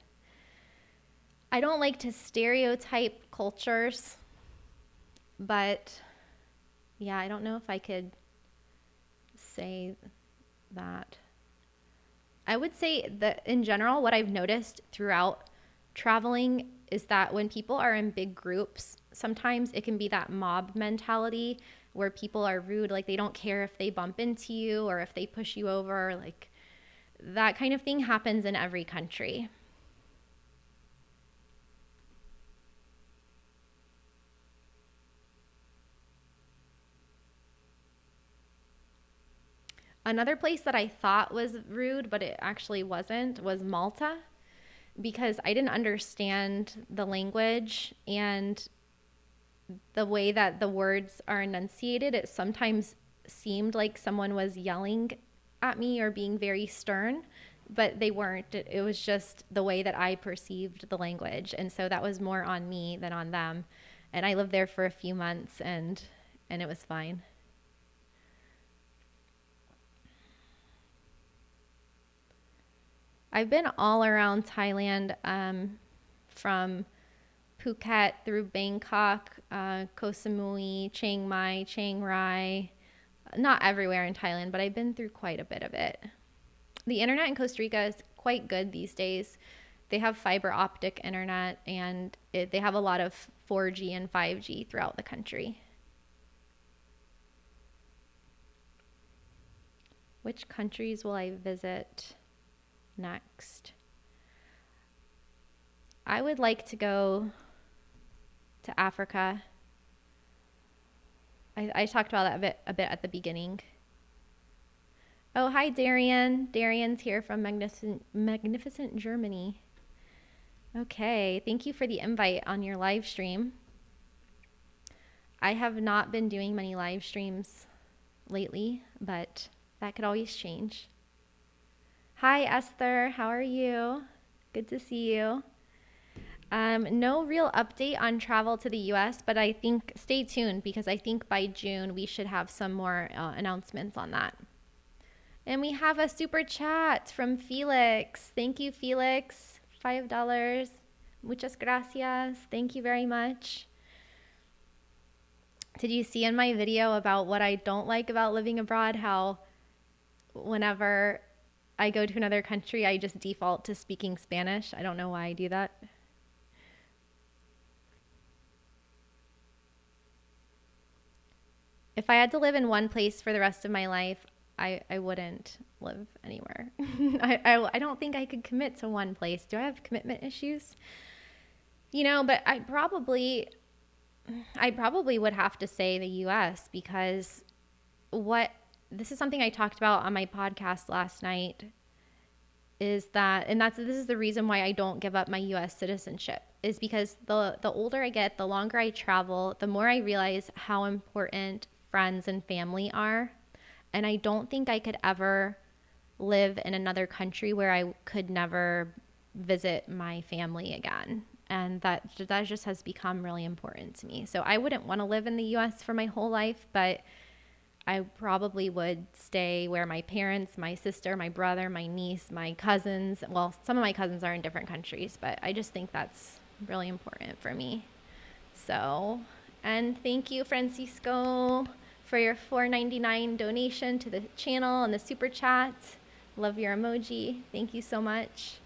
I don't like to stereotype cultures, but yeah, I don't know if I could say that. I would say that in general, what I've noticed throughout traveling is that when people are in big groups, sometimes it can be that mob mentality where people are rude, like they don't care if they bump into you or if they push you over, like that kind of thing happens in every country. Another place that I thought was rude, but it actually wasn't, was Malta, because I didn't understand the language and the way that the words are enunciated. It sometimes seemed like someone was yelling at me or being very stern, but they weren't. It was just the way that I perceived the language. And so that was more on me than on them. And I lived there for a few months and it was fine. I've been all around Thailand, from Phuket through Bangkok, Koh Samui, Chiang Mai, Chiang Rai. Not everywhere in Thailand, but I've been through quite a bit of it. The internet in Costa Rica is quite good these days. They have fiber optic internet and they have a lot of 4G and 5G throughout the country. Which countries will I visit next? I would like to go to Africa. I talked about that a bit at the beginning. Oh, hi, Darian. Darian's here from magnificent Germany. Okay, thank you for the invite on your live stream. I have not been doing many live streams lately, but that could always change. Hi, Esther. How are you? Good to see you. No real update on travel to the US, but I think stay tuned because I think by June we should have some more announcements on that. And we have a super chat from Felix. Thank you, Felix. $5. Muchas gracias. Thank you very much. Did you see in my video about what I don't like about living abroad, how whenever I go to another country, I just default to speaking Spanish? I don't know why I do that. If I had to live in one place for the rest of my life, I wouldn't live anywhere. I don't think I could commit to one place. Do I have commitment issues? But I probably would have to say the US because this is something I talked about on my podcast last night, is that, and this is the reason why I don't give up my US citizenship, is because the older I get, the longer I travel, the more I realize how important friends and family are. And I don't think I could ever live in another country where I could never visit my family again. And that just has become really important to me. So I wouldn't want to live in the US for my whole life, but I probably would stay where my parents, my sister, my brother, my niece, my cousins, well, some of my cousins are in different countries, but I just think that's really important for me. So And thank you, Francisco, for your $4.99 donation to the channel and the super chat. Love your emoji. Thank you so much.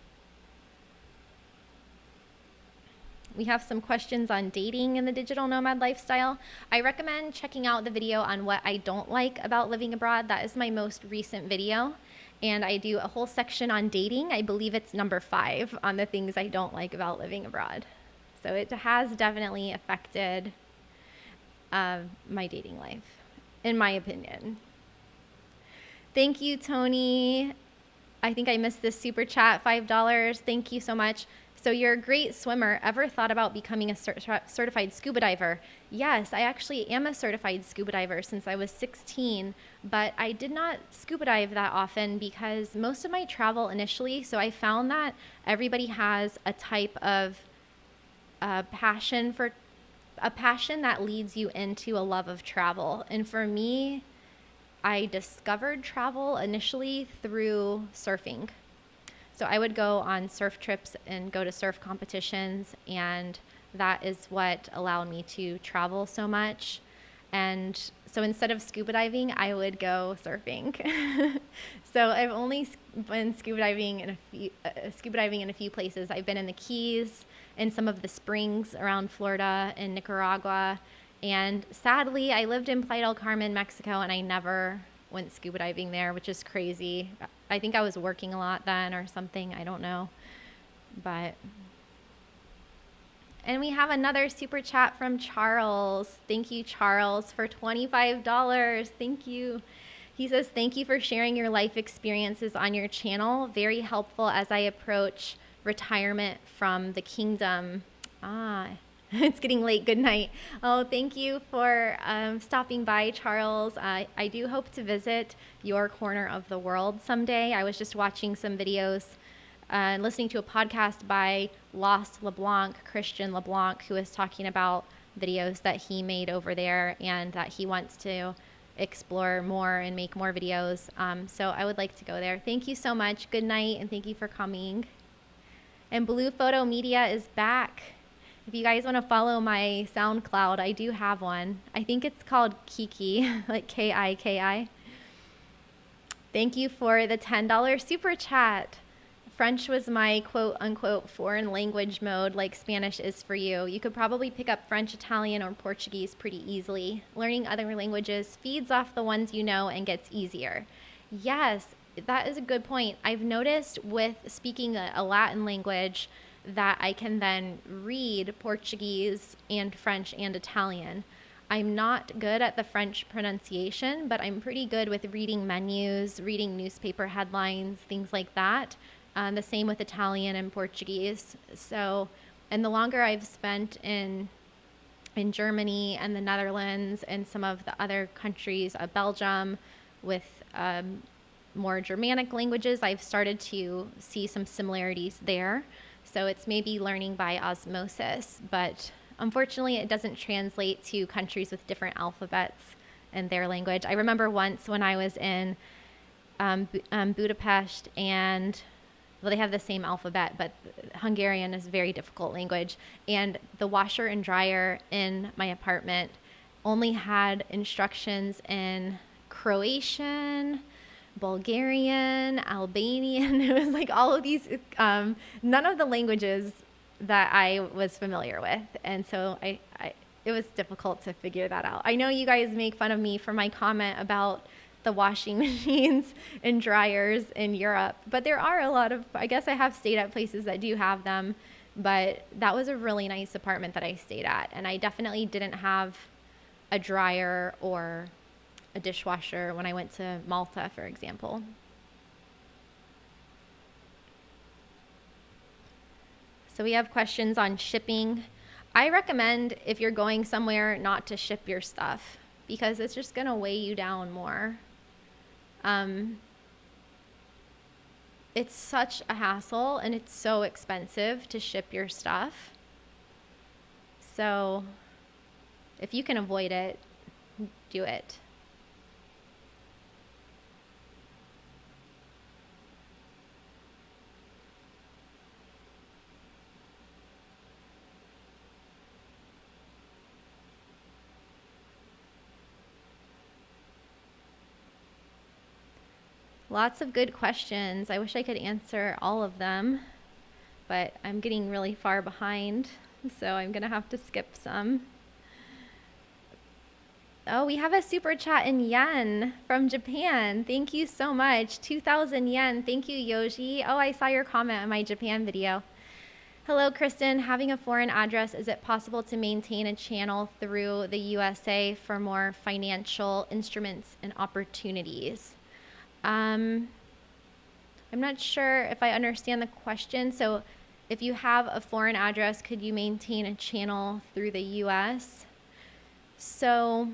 We have some questions on dating in the digital nomad lifestyle. I recommend checking out the video on what I don't like about living abroad. That is my most recent video. And I do a whole section on dating. I believe it's number 5 on the things I don't like about living abroad. So it has definitely affected my dating life, in my opinion. Thank you, Tony. I think I missed this super chat, $5. Thank you so much. So you're a great swimmer. Ever thought about becoming a certified scuba diver? Yes, I actually am a certified scuba diver since I was 16, but I did not scuba dive that often because most of my travel initially, so I found that everybody has a type of passion that leads you into a love of travel. And for me, I discovered travel initially through surfing. So I would go on surf trips and go to surf competitions, and that is what allowed me to travel so much. And so instead of scuba diving, I would go surfing. So I've only been scuba diving in a few places. I've been in the Keys, in some of the springs around Florida, in Nicaragua, and sadly, I lived in Playa del Carmen, Mexico, and I never went scuba diving there, which is crazy. I think I was working a lot then or something. I don't know. And we have another super chat from Charles. Thank you, Charles, for $25. Thank you. He says, thank you for sharing your life experiences on your channel. Very helpful as I approach retirement from the kingdom. It's getting late. Good night. Oh, thank you for stopping by, Charles. I do hope to visit your corner of the world someday. I was just watching some videos and listening to a podcast by Lost LeBlanc, Christian LeBlanc, who was talking about videos that he made over there and that he wants to explore more and make more videos. So I would like to go there. Thank you so much. Good night, and thank you for coming. And Blue Photo Media is back. If you guys want to follow my SoundCloud, I do have one. I think it's called Kiki, like K-I-K-I. Thank you for the $10 super chat. French was my quote-unquote foreign language mode like Spanish is for you. You could probably pick up French, Italian, or Portuguese pretty easily. Learning other languages feeds off the ones you know and gets easier. Yes, that is a good point. I've noticed with speaking a Latin language that I can then read Portuguese and French and Italian. I'm not good at the French pronunciation, but I'm pretty good with reading menus, reading newspaper headlines, things like that. The same with Italian and Portuguese. So, and the longer I've spent in Germany and the Netherlands and some of the other countries, Belgium, with more Germanic languages, I've started to see some similarities there. So it's maybe learning by osmosis, but unfortunately it doesn't translate to countries with different alphabets in their language. I remember once when I was in Budapest, and well, they have the same alphabet, but Hungarian is a very difficult language. And the washer and dryer in my apartment only had instructions in Croatian, Bulgarian, Albanian. It was like all of these, none of the languages that I was familiar with. And so it was difficult to figure that out. I know you guys make fun of me for my comment about the washing machines and dryers in Europe, but there are a lot of, I guess I have stayed at places that do have them, but that was a really nice apartment that I stayed at. And I definitely didn't have a dryer or a dishwasher when I went to Malta, for example. So we have questions on shipping. I recommend if you're going somewhere not to ship your stuff because it's just going to weigh you down more. It's such a hassle and it's so expensive to ship your stuff. So if you can avoid it, do it. Lots of good questions. I wish I could answer all of them, but I'm getting really far behind, so I'm going to have to skip some. Oh, we have a super chat in yen from Japan. Thank you so much. 2,000 yen. Thank you, Yoji. Oh, I saw your comment on my Japan video. Hello, Kristin. Having a foreign address, is it possible to maintain a channel through the USA for more financial instruments and opportunities? I'm not sure if I understand the question. So if you have a foreign address, could you maintain a channel through the US? So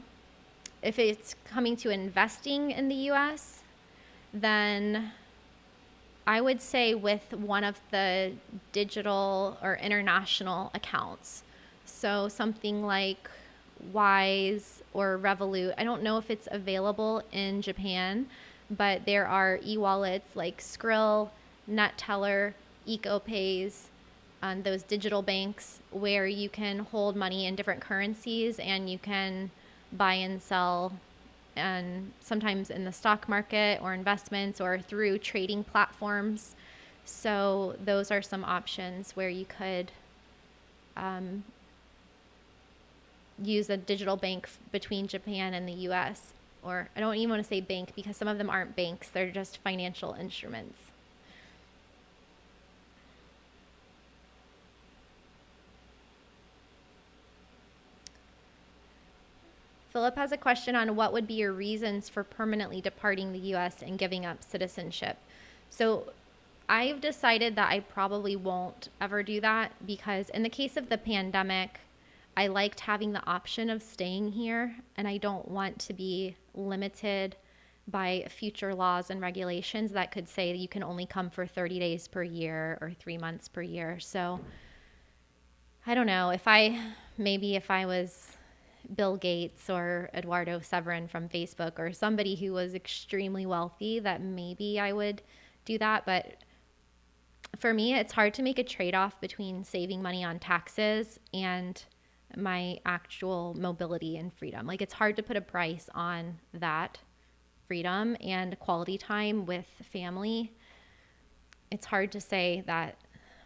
if it's coming to investing in the US, then I would say with one of the digital or international accounts. So something like Wise or Revolut. I don't know if it's available in Japan, but there are e-wallets like Skrill, NetTeller, EcoPays, those digital banks where you can hold money in different currencies and you can buy and sell, and sometimes in the stock market or investments or through trading platforms. So those are some options where you could use a digital bank between Japan and the US. Or I don't even want to say bank because some of them aren't banks, they're just financial instruments. Philip has a question on what would be your reasons for permanently departing the US and giving up citizenship. So I've decided that I probably won't ever do that because in the case of the pandemic, I liked having the option of staying here, and I don't want to be limited by future laws and regulations that could say that you can only come for 30 days per year or 3 months per year. So I don't know, if I was Bill Gates or Eduardo Severin from Facebook or somebody who was extremely wealthy, that maybe I would do that. But for me, it's hard to make a trade-off between saving money on taxes and my actual mobility and freedom. Like, it's hard to put a price on that freedom and quality time with family. It's hard to say that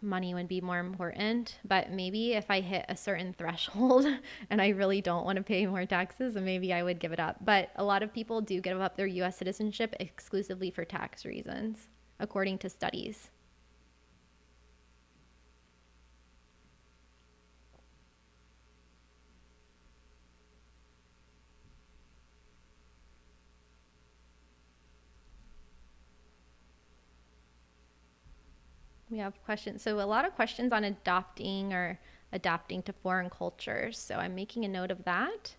money would be more important, but maybe if I hit a certain threshold and I really don't want to pay more taxes, then maybe I would give it up. But a lot of people do give up their US citizenship exclusively for tax reasons, according to studies. We have questions. So a lot of questions on adopting or adapting to foreign cultures. So I'm making a note of that.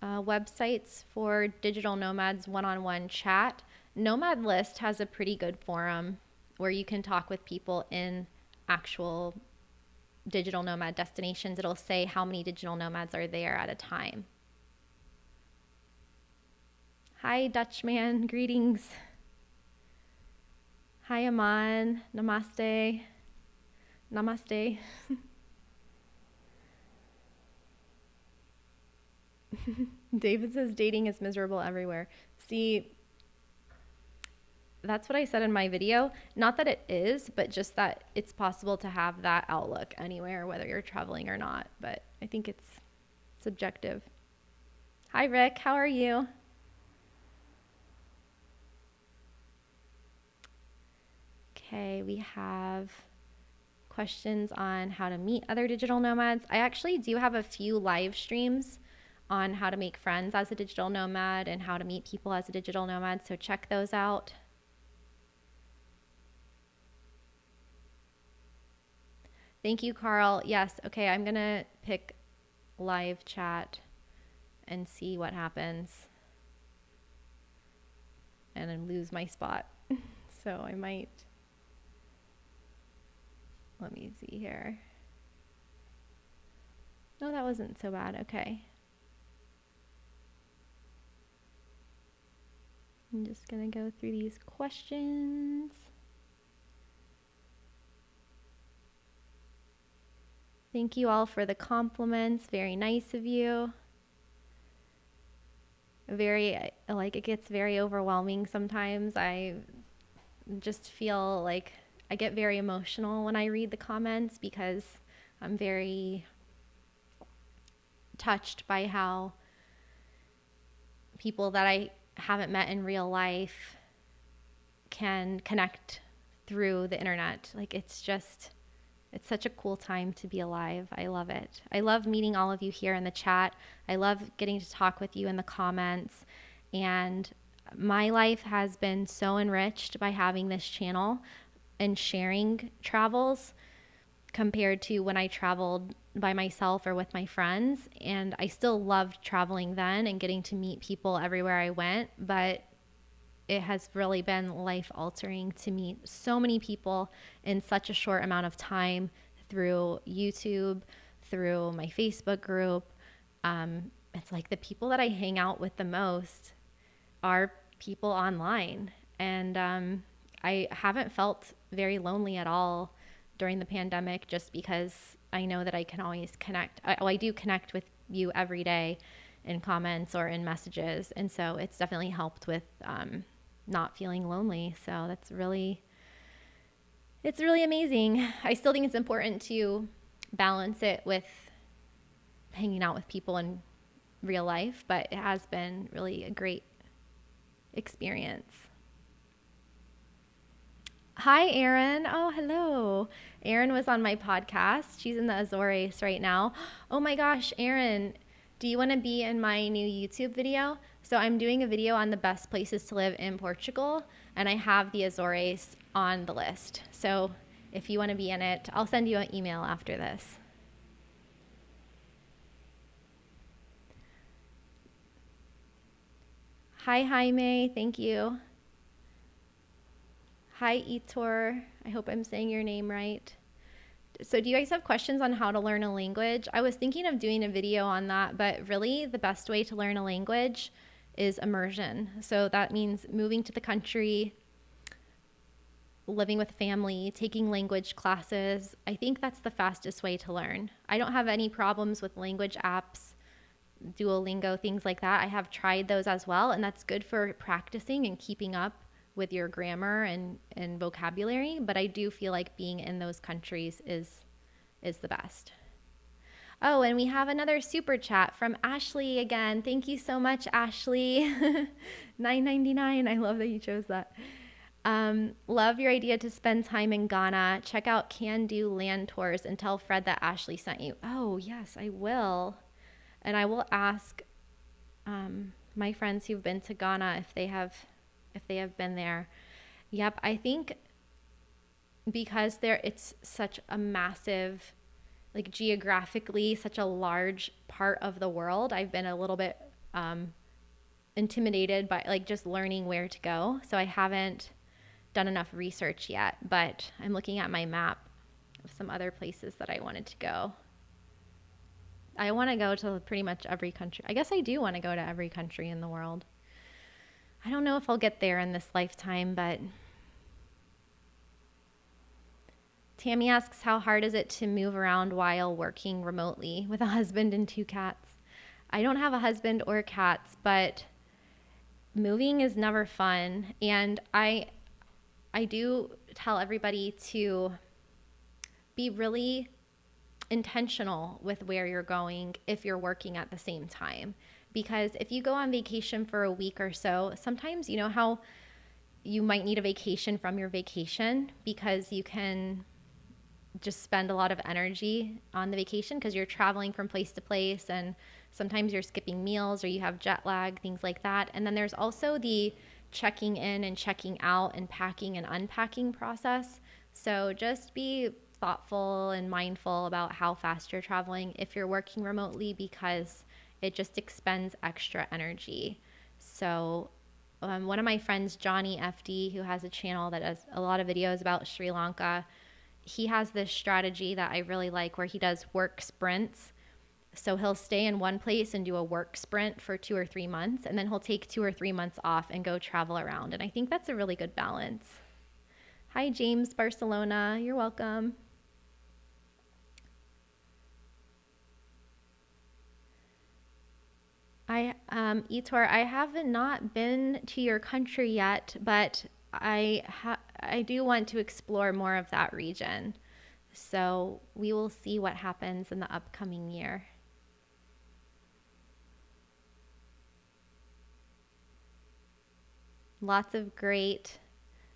Websites for digital nomads one-on-one chat. Nomad List has a pretty good forum where you can talk with people in actual digital nomad destinations. It'll say how many digital nomads are there at a time. Hi, Dutchman. Greetings. Hi, Aman. Namaste. Namaste. David says dating is miserable everywhere. See, that's what I said in my video. Not that it is, but just that it's possible to have that outlook anywhere, whether you're traveling or not. But I think it's subjective. Hi, Rick. How are you? Okay, we have questions on how to meet other digital nomads. I actually do have a few live streams on how to make friends as a digital nomad and how to meet people as a digital nomad, so check those out. Thank you, Carl. Yes, okay, I'm gonna pick live chat and see what happens and then lose my spot. So I might, let me see here. No, that wasn't so bad. Okay. I'm just going to go through these questions. Thank you all for the compliments. Very nice of you. very, like, it gets very overwhelming sometimes. I just feel like I get very emotional when I read the comments because I'm very touched by how people that I haven't met in real life can connect through the internet. Like, it's such a cool time to be alive. I love it. I love meeting all of you here in the chat. I love getting to talk with you in the comments. And my life has been so enriched by having this channel and sharing travels compared to when I traveled by myself or with my friends. And I still loved traveling then and getting to meet people everywhere I went, but it has really been life altering to meet so many people in such a short amount of time through YouTube, through my Facebook group. It's like the people that I hang out with the most are people online. And I haven't felt very lonely at all during the pandemic, just because I know that I can always connect. I do connect with you every day in comments or in messages. And so it's definitely helped with not feeling lonely. So it's really amazing. I still think it's important to balance it with hanging out with people in real life, but it has been really a great experience. Hi, Erin. Oh, hello. Erin was on my podcast. She's in the Azores right now. Oh my gosh, Erin, do you want to be in my new YouTube video? So I'm doing a video on the best places to live in Portugal, and I have the Azores on the list. So if you want to be in it, I'll send you an email after this. Hi, Jaime. Thank you. Hi, Itor. I hope I'm saying your name right. So do you guys have questions on how to learn a language? I was thinking of doing a video on that, but really the best way to learn a language is immersion. So that means moving to the country, living with family, taking language classes. I think that's the fastest way to learn. I don't have any problems with language apps, Duolingo, things like that. I have tried those as well, and that's good for practicing and keeping up with your grammar and vocabulary, but I do feel like being in those countries is the best. Oh, and we have another super chat from Ashley again. Thank you so much, Ashley. $9.99. I love that you chose that. Love your idea to spend time in Ghana. Check out Can Do Land Tours and tell Fred that Ashley sent you. Oh, yes, I will. And I will ask my friends who've been to Ghana if they have been there. Yep, I think because it's such a massive, like geographically, such a large part of the world, I've been a little bit intimidated by like just learning where to go. So I haven't done enough research yet, but I'm looking at my map of some other places that I wanted to go. I want to go to pretty much every country. I guess I do want to go to every country in the world. I don't know if I'll get there in this lifetime, but Tammy asks, how hard is it to move around while working remotely with a husband and 2 cats? I don't have a husband or cats, but moving is never fun. And I do tell everybody to be really intentional with where you're going if you're working at the same time. Because if you go on vacation for a week or so, sometimes you know how you might need a vacation from your vacation because you can just spend a lot of energy on the vacation because you're traveling from place to place, and sometimes you're skipping meals or you have jet lag, things like that. And then there's also the checking in and checking out and packing and unpacking process. So just be thoughtful and mindful about how fast you're traveling if you're working remotely, because it just expends extra energy. So one of my friends, Johnny FD, who has a channel that does a lot of videos about Sri Lanka, he has this strategy that I really like where he does work sprints. So he'll stay in one place and do a work sprint for 2 or 3 months, and then he'll take 2 or 3 months off and go travel around. And I think that's a really good balance. Hi, James Barcelona. You're welcome. Etor, I have not been to your country yet, but I do want to explore more of that region. So we will see what happens in the upcoming year. Lots of great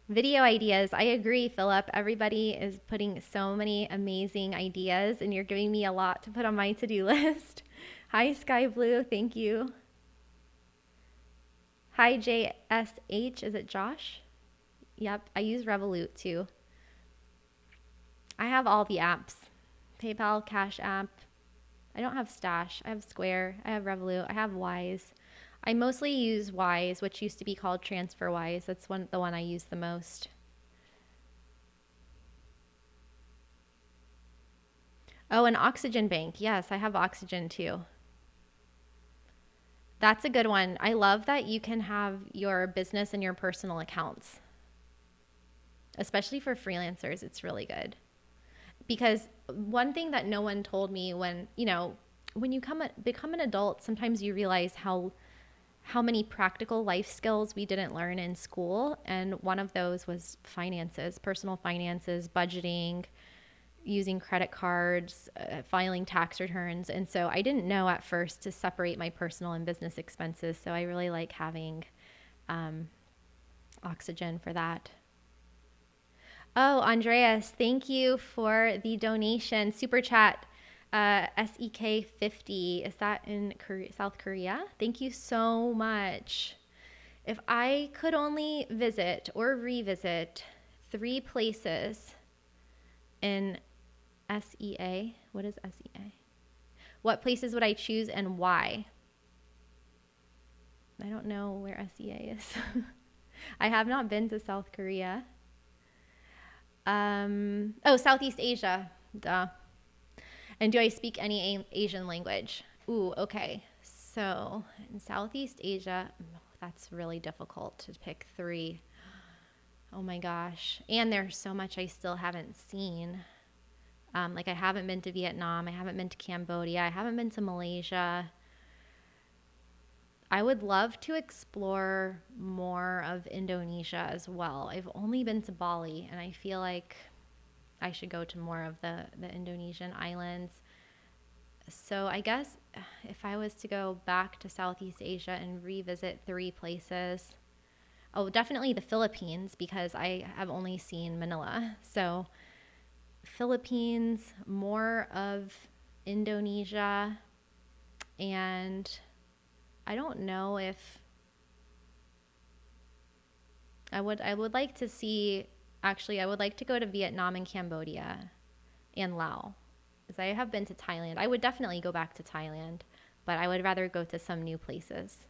video ideas. I agree, Philip. Everybody is putting so many amazing ideas, and you're giving me a lot to put on my to-do list. Hi, Sky Blue. Thank you. Hi, JSH. Is it Josh? Yep. I use Revolut too. I have all the apps. PayPal, Cash App. I don't have Stash. I have Square. I have Revolut. I have Wise. I mostly use Wise, which used to be called TransferWise. That's the one I use the most. Oh, an Oxygen Bank. Yes, I have Oxygen too. That's a good one. I love that you can have your business and your personal accounts. Especially for freelancers, it's really good. Because one thing that no one told me when you become an adult, sometimes you realize how many practical life skills we didn't learn in school. And one of those was finances, personal finances, budgeting, using credit cards, filing tax returns. And so I didn't know at first to separate my personal and business expenses. So I really like having Oxygen for that. Oh, Andreas, thank you for the donation. Super chat, SEK50. Is that in South Korea? Thank you so much. If I could only visit or revisit 3 places in SEA, what is SEA? What places would I choose and why? I don't know where SEA is. I have not been to South Korea. Southeast Asia. Duh. And do I speak any Asian language? Ooh, okay. So in Southeast Asia, that's really difficult to pick 3. Oh my gosh. And there's so much I still haven't seen. Like I haven't been to Vietnam. I haven't been to Cambodia. I haven't been to Malaysia. I would love to explore more of Indonesia as well. I've only been to Bali, and I feel like I should go to more of the Indonesian islands. So I guess if I was to go back to Southeast Asia and revisit 3 places, definitely the Philippines, because I have only seen Manila. So Philippines, more of Indonesia, and I don't know if I would like to see, actually, I would like to go to Vietnam and Cambodia and Laos, because I have been to Thailand. I would definitely go back to Thailand, but I would rather go to some new places.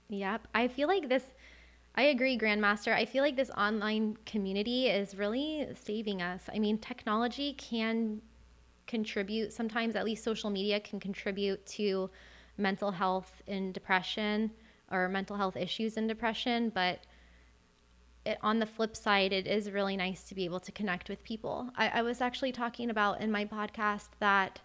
Yep. I agree, Grandmaster. I feel like this online community is really saving us. I mean, technology can contribute sometimes, at least social media can contribute to mental health and depression, or mental health issues and depression. But on the flip side, it is really nice to be able to connect with people. I was actually talking about in my podcast that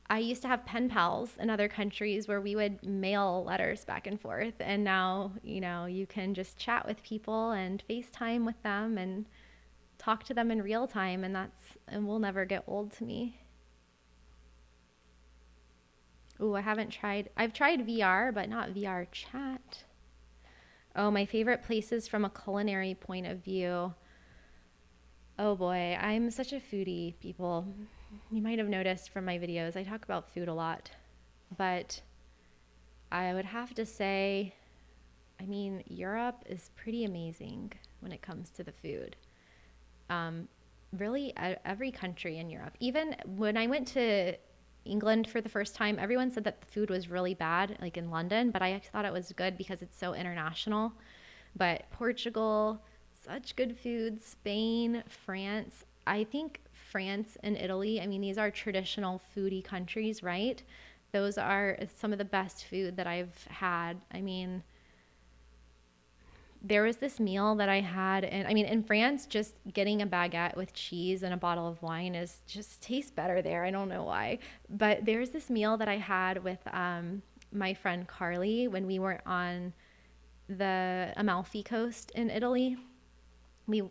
I used to have pen pals in other countries where we would mail letters back and forth. And now, you can just chat with people and FaceTime with them and talk to them in real time. And will never get old to me. Ooh, I've tried VR, but not VR chat. Oh, my favorite places from a culinary point of view. Oh boy, I'm such a foodie, people. You might have noticed from my videos, I talk about food a lot, but I would have to say, Europe is pretty amazing when it comes to the food. Really, every country in Europe. Even when I went to England for the first time, everyone said that the food was really bad, like in London, but I thought it was good because it's so international. But Portugal, such good food. Spain, France. I think France and Italy, these are traditional foodie countries, right? Those are some of the best food that I've had. there was this meal that I had, and I mean, in France, just getting a baguette with cheese and a bottle of wine is just tastes better there. I don't know why, but there's this meal that I had with my friend Carly when we were on the Amalfi Coast in Italy. We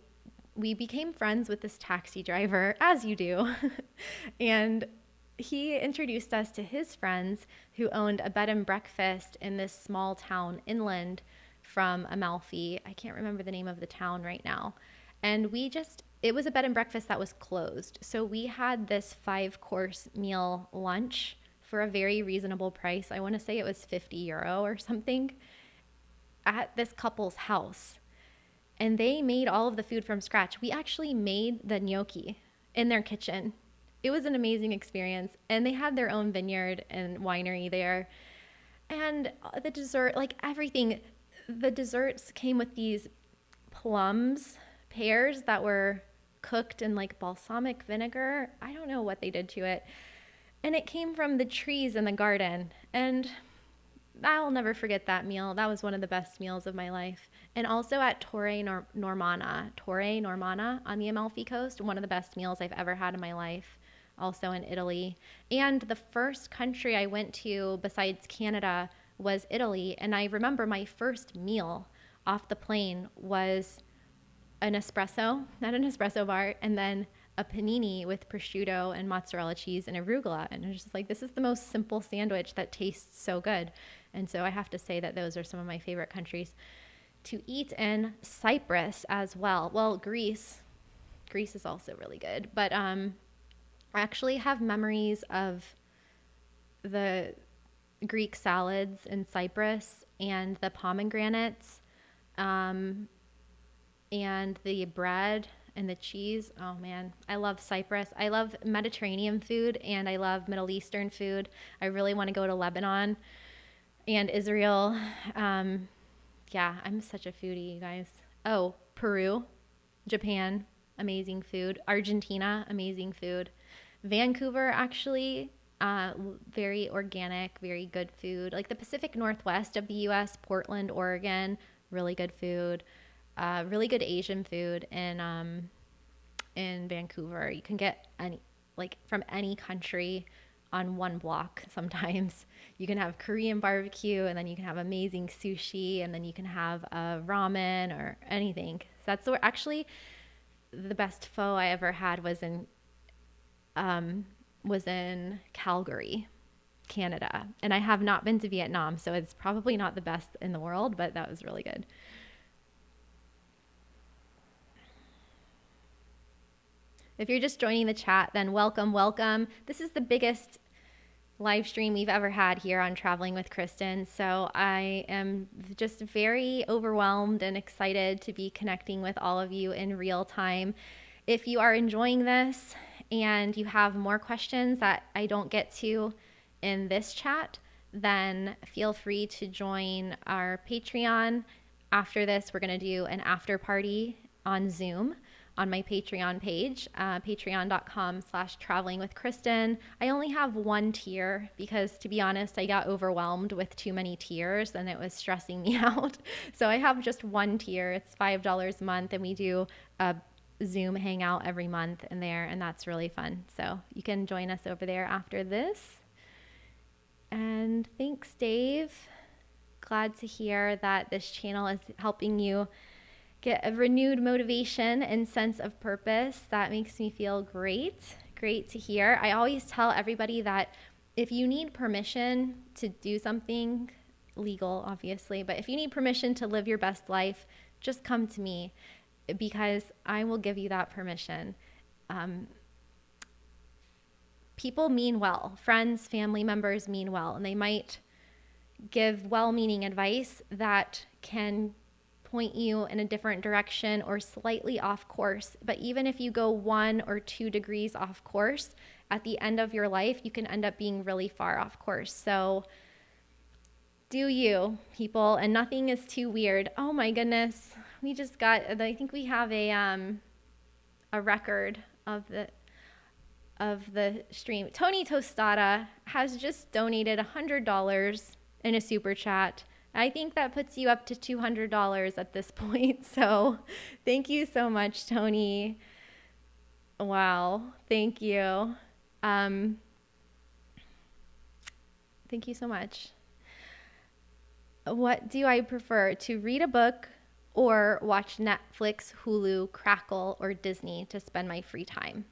we became friends with this taxi driver, as you do, and he introduced us to his friends who owned a bed and breakfast in this small town inland from Amalfi. I can't remember the name of the town right now. And it was a bed and breakfast that was closed. So we had this 5-course meal lunch for a very reasonable price. I want to say it was €50 or something at this couple's house. And they made all of the food from scratch. We actually made the gnocchi in their kitchen. It was an amazing experience. And they had their own vineyard and winery there. And the dessert, like everything, the desserts came with these pears that were cooked in like balsamic vinegar. I don't know what they did to it. And it came from the trees in the garden. And I'll never forget that meal. That was one of the best meals of my life. And also at Torre Normana on the Amalfi Coast, one of the best meals I've ever had in my life, also in Italy. And the first country I went to besides Canada was Italy. And I remember my first meal off the plane was an espresso, not an espresso bar, and then a panini with prosciutto and mozzarella cheese and arugula. And it was just like, this is the most simple sandwich that tastes so good. And so I have to say that those are some of my favorite countries to eat in. Cyprus as well. Well, Greece is also really good. But I actually have memories of the Greek salads in Cyprus and the pomegranates and the bread and the cheese. Oh man, I love Cyprus. I love Mediterranean food and I love Middle Eastern food. I really want to go to Lebanon and Israel. Yeah, I'm such a foodie, you guys. Oh, Peru, Japan, amazing food. Argentina, amazing food. Vancouver, actually, very organic, very good food. Like the Pacific Northwest of the U.S., Portland, Oregon, really good food. Really good Asian food in Vancouver. You can get from any country on one block sometimes. You can have Korean barbecue, and then you can have amazing sushi, and then you can have ramen or anything. So that's actually the best pho I ever had was in Calgary, Canada. And I have not been to Vietnam, so it's probably not the best in the world, but that was really good. If you're just joining the chat, then welcome, welcome. This is the biggest live stream we've ever had here on Traveling with Kristin. So I am just very overwhelmed and excited to be connecting with all of you in real time. If you are enjoying this and you have more questions that I don't get to in this chat, then feel free to join our Patreon. After this, we're going to do an after party on Zoom on my Patreon page, patreon.com/travelingwithkristin. I only have one tier because, to be honest, I got overwhelmed with too many tiers and it was stressing me out. So I have just one tier. It's $5 a month, and we do a Zoom hangout every month in there, and that's really fun. So you can join us over there after this. And thanks, Dave. Glad to hear that this channel is helping you get a renewed motivation and sense of purpose. That makes me feel great. Great to hear. I always tell everybody that if you need permission to do something, legal obviously, but if you need permission to live your best life, just come to me because I will give you that permission. People mean well. Friends, family members mean well, and they might give well-meaning advice that can point you in a different direction or slightly off course. But even if you go 1 or 2 degrees off course, at the end of your life, you can end up being really far off course. So do you, people, and nothing is too weird. Oh my goodness. We just got, I think we have a record of the stream. Tony Tostada has just donated $100 in a super chat I think that puts you up to $200 at this point. So thank you so much, Tony. Wow. Thank you. Thank you so much. What do I prefer, to read a book or watch Netflix, Hulu, Crackle, or Disney to spend my free time?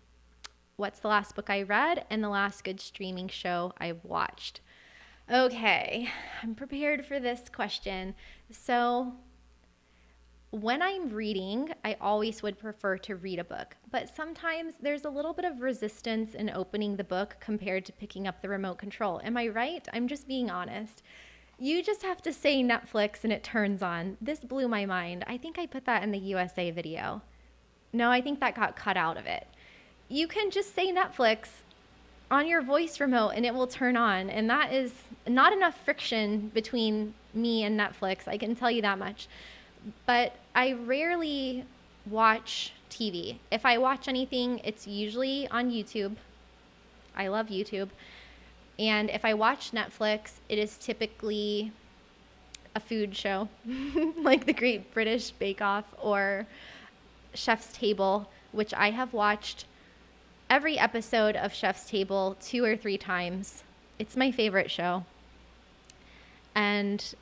What's the last book I read and the last good streaming show I've watched? Okay, I'm prepared for this question. So when I'm reading, I always would prefer to read a book, but sometimes there's a little bit of resistance in opening the book compared to picking up the remote control. Am I right? I'm just being honest. You just have to say Netflix and it turns on. This blew my mind. I think I put that in the USA video. No, I think that got cut out of it. You can just say Netflix on your voice remote and it will turn on. And that is not enough friction between me and Netflix. I can tell you that much. But I rarely watch TV. If I watch anything, it's usually on YouTube. I love YouTube. And if I watch Netflix, it is typically a food show like the Great British Bake Off or Chef's Table, which I have watched every episode of Chef's Table 2 or 3 times. It's my favorite show. And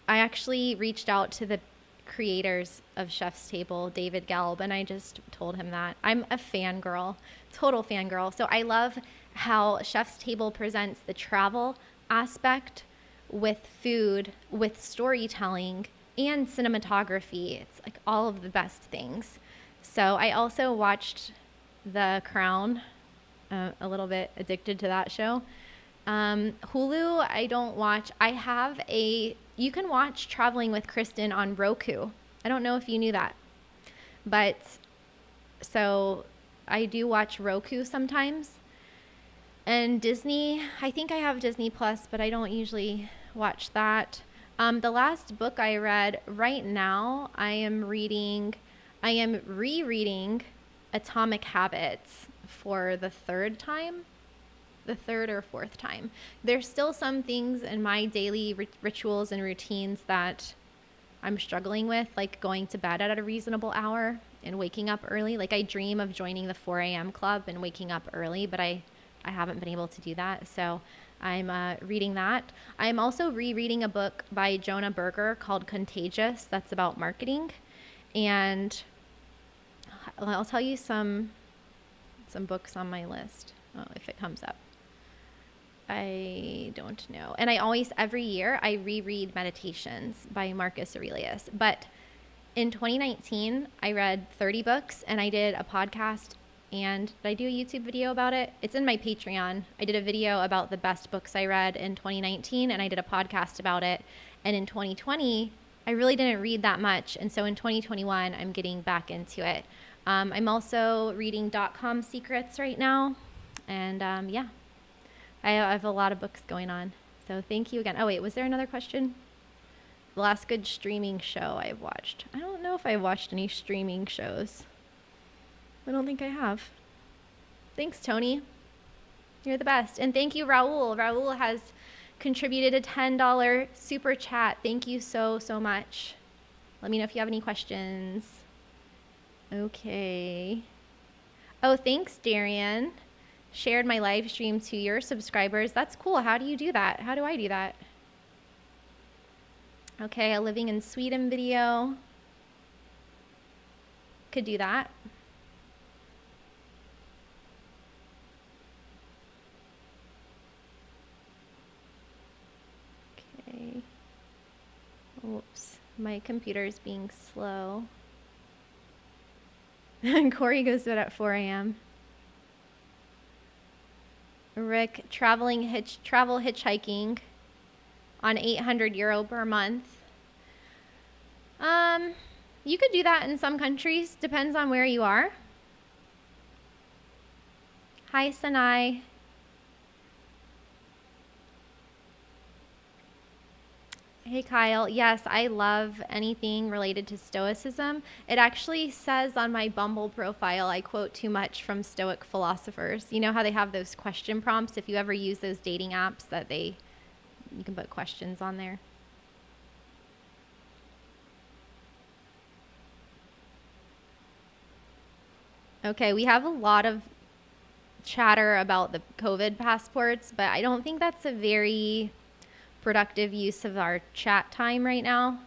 I actually reached out to the creators of Chef's Table, David Gelb, and I just told him that. I'm a fangirl, total fangirl. So I love how Chef's Table presents the travel aspect with food, with storytelling, and cinematography. It's like all of the best things. So I also watched The Crown, a little bit addicted to that show. Hulu, I don't watch. You can watch Traveling with Kristin on Roku. I don't know if you knew that. But, so I do watch Roku sometimes. And Disney, I think I have Disney Plus, but I don't usually watch that. The last book I read, right now, I am rereading Atomic Habits for the third or fourth time. There's still some things in my daily rituals and routines that I'm struggling with, like going to bed at a reasonable hour and waking up early. Like I dream of joining the 4 a.m. club and waking up early, but I haven't been able to do that. So I'm reading that. I'm also rereading a book by Jonah Berger called Contagious. That's about marketing. And I'll tell you some books on my list. Oh, if it comes up. I don't know. And every year, I reread Meditations by Marcus Aurelius. But in 2019, I read 30 books and I did a podcast. And did I do a YouTube video about it? It's in my Patreon. I did a video about the best books I read in 2019, and I did a podcast about it. And in 2020, I really didn't read that much. And so in 2021, I'm getting back into it. I'm also reading .com Secrets right now. And yeah, I have a lot of books going on. So thank you again. Oh, wait, was there another question? The last good streaming show I've watched. I don't know if I watched any streaming shows. I don't think I have. Thanks, Tony. You're the best. And thank you, Raul. Raul has contributed a $10 super chat. Thank you so, so much. Let me know if you have any questions. Okay. Oh, thanks, Darian. Shared my live stream to your subscribers. That's cool. How do you do that? How do I do that? Okay, a living in Sweden video. Could do that. Okay. Oops, my computer's being slow. Corey goes to bed at 4 a.m. Rick, travel hitchhiking on €800 per month. You could do that in some countries. Depends on where you are. Hi, Sanai. Hey, Kyle. Yes, I love anything related to Stoicism. It actually says on my Bumble profile, I quote too much from Stoic philosophers. You know how they have those question prompts? If you ever use those dating apps you can put questions on there. Okay, we have a lot of chatter about the COVID passports, but I don't think that's a very productive use of our chat time right now.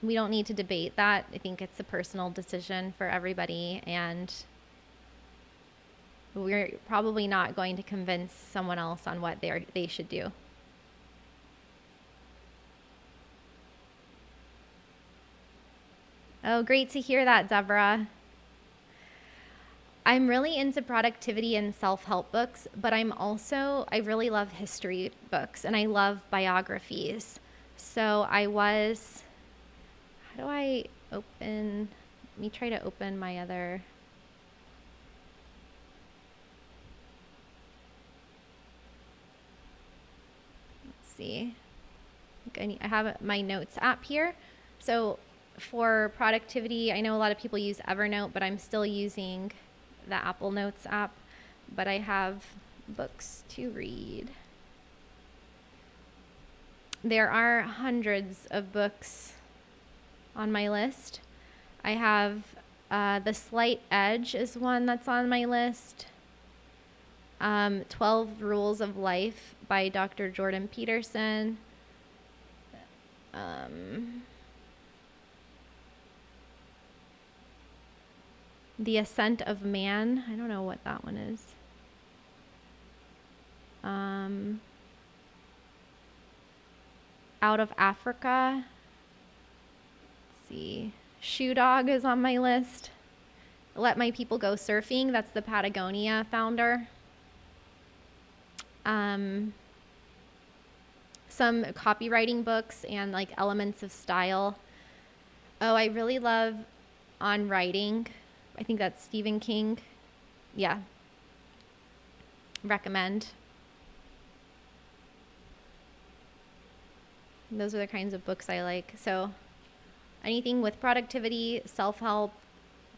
We don't need to debate that. I think it's a personal decision for everybody, and we're probably not going to convince someone else on what they should do. Oh, great to hear that, Deborah. I'm really into productivity and self-help books, but I really love history books and I love biographies. So how do I open, let me try to open my other, let's see. I have my notes app here. So for productivity, I know a lot of people use Evernote, but I'm still using the Apple Notes app, but I have books to read. There are hundreds of books on my list. I have The Slight Edge is one that's on my list. 12 Rules of Life by Dr. Jordan Peterson. The Ascent of Man. I don't know what that one is. Out of Africa. Let's see. Shoe Dog is on my list. Let My People Go Surfing. That's the Patagonia founder. Some copywriting books and like Elements of Style. Oh, I really love On Writing. I think that's Stephen King. Yeah. Recommend. Those are the kinds of books I like. So anything with productivity, self-help,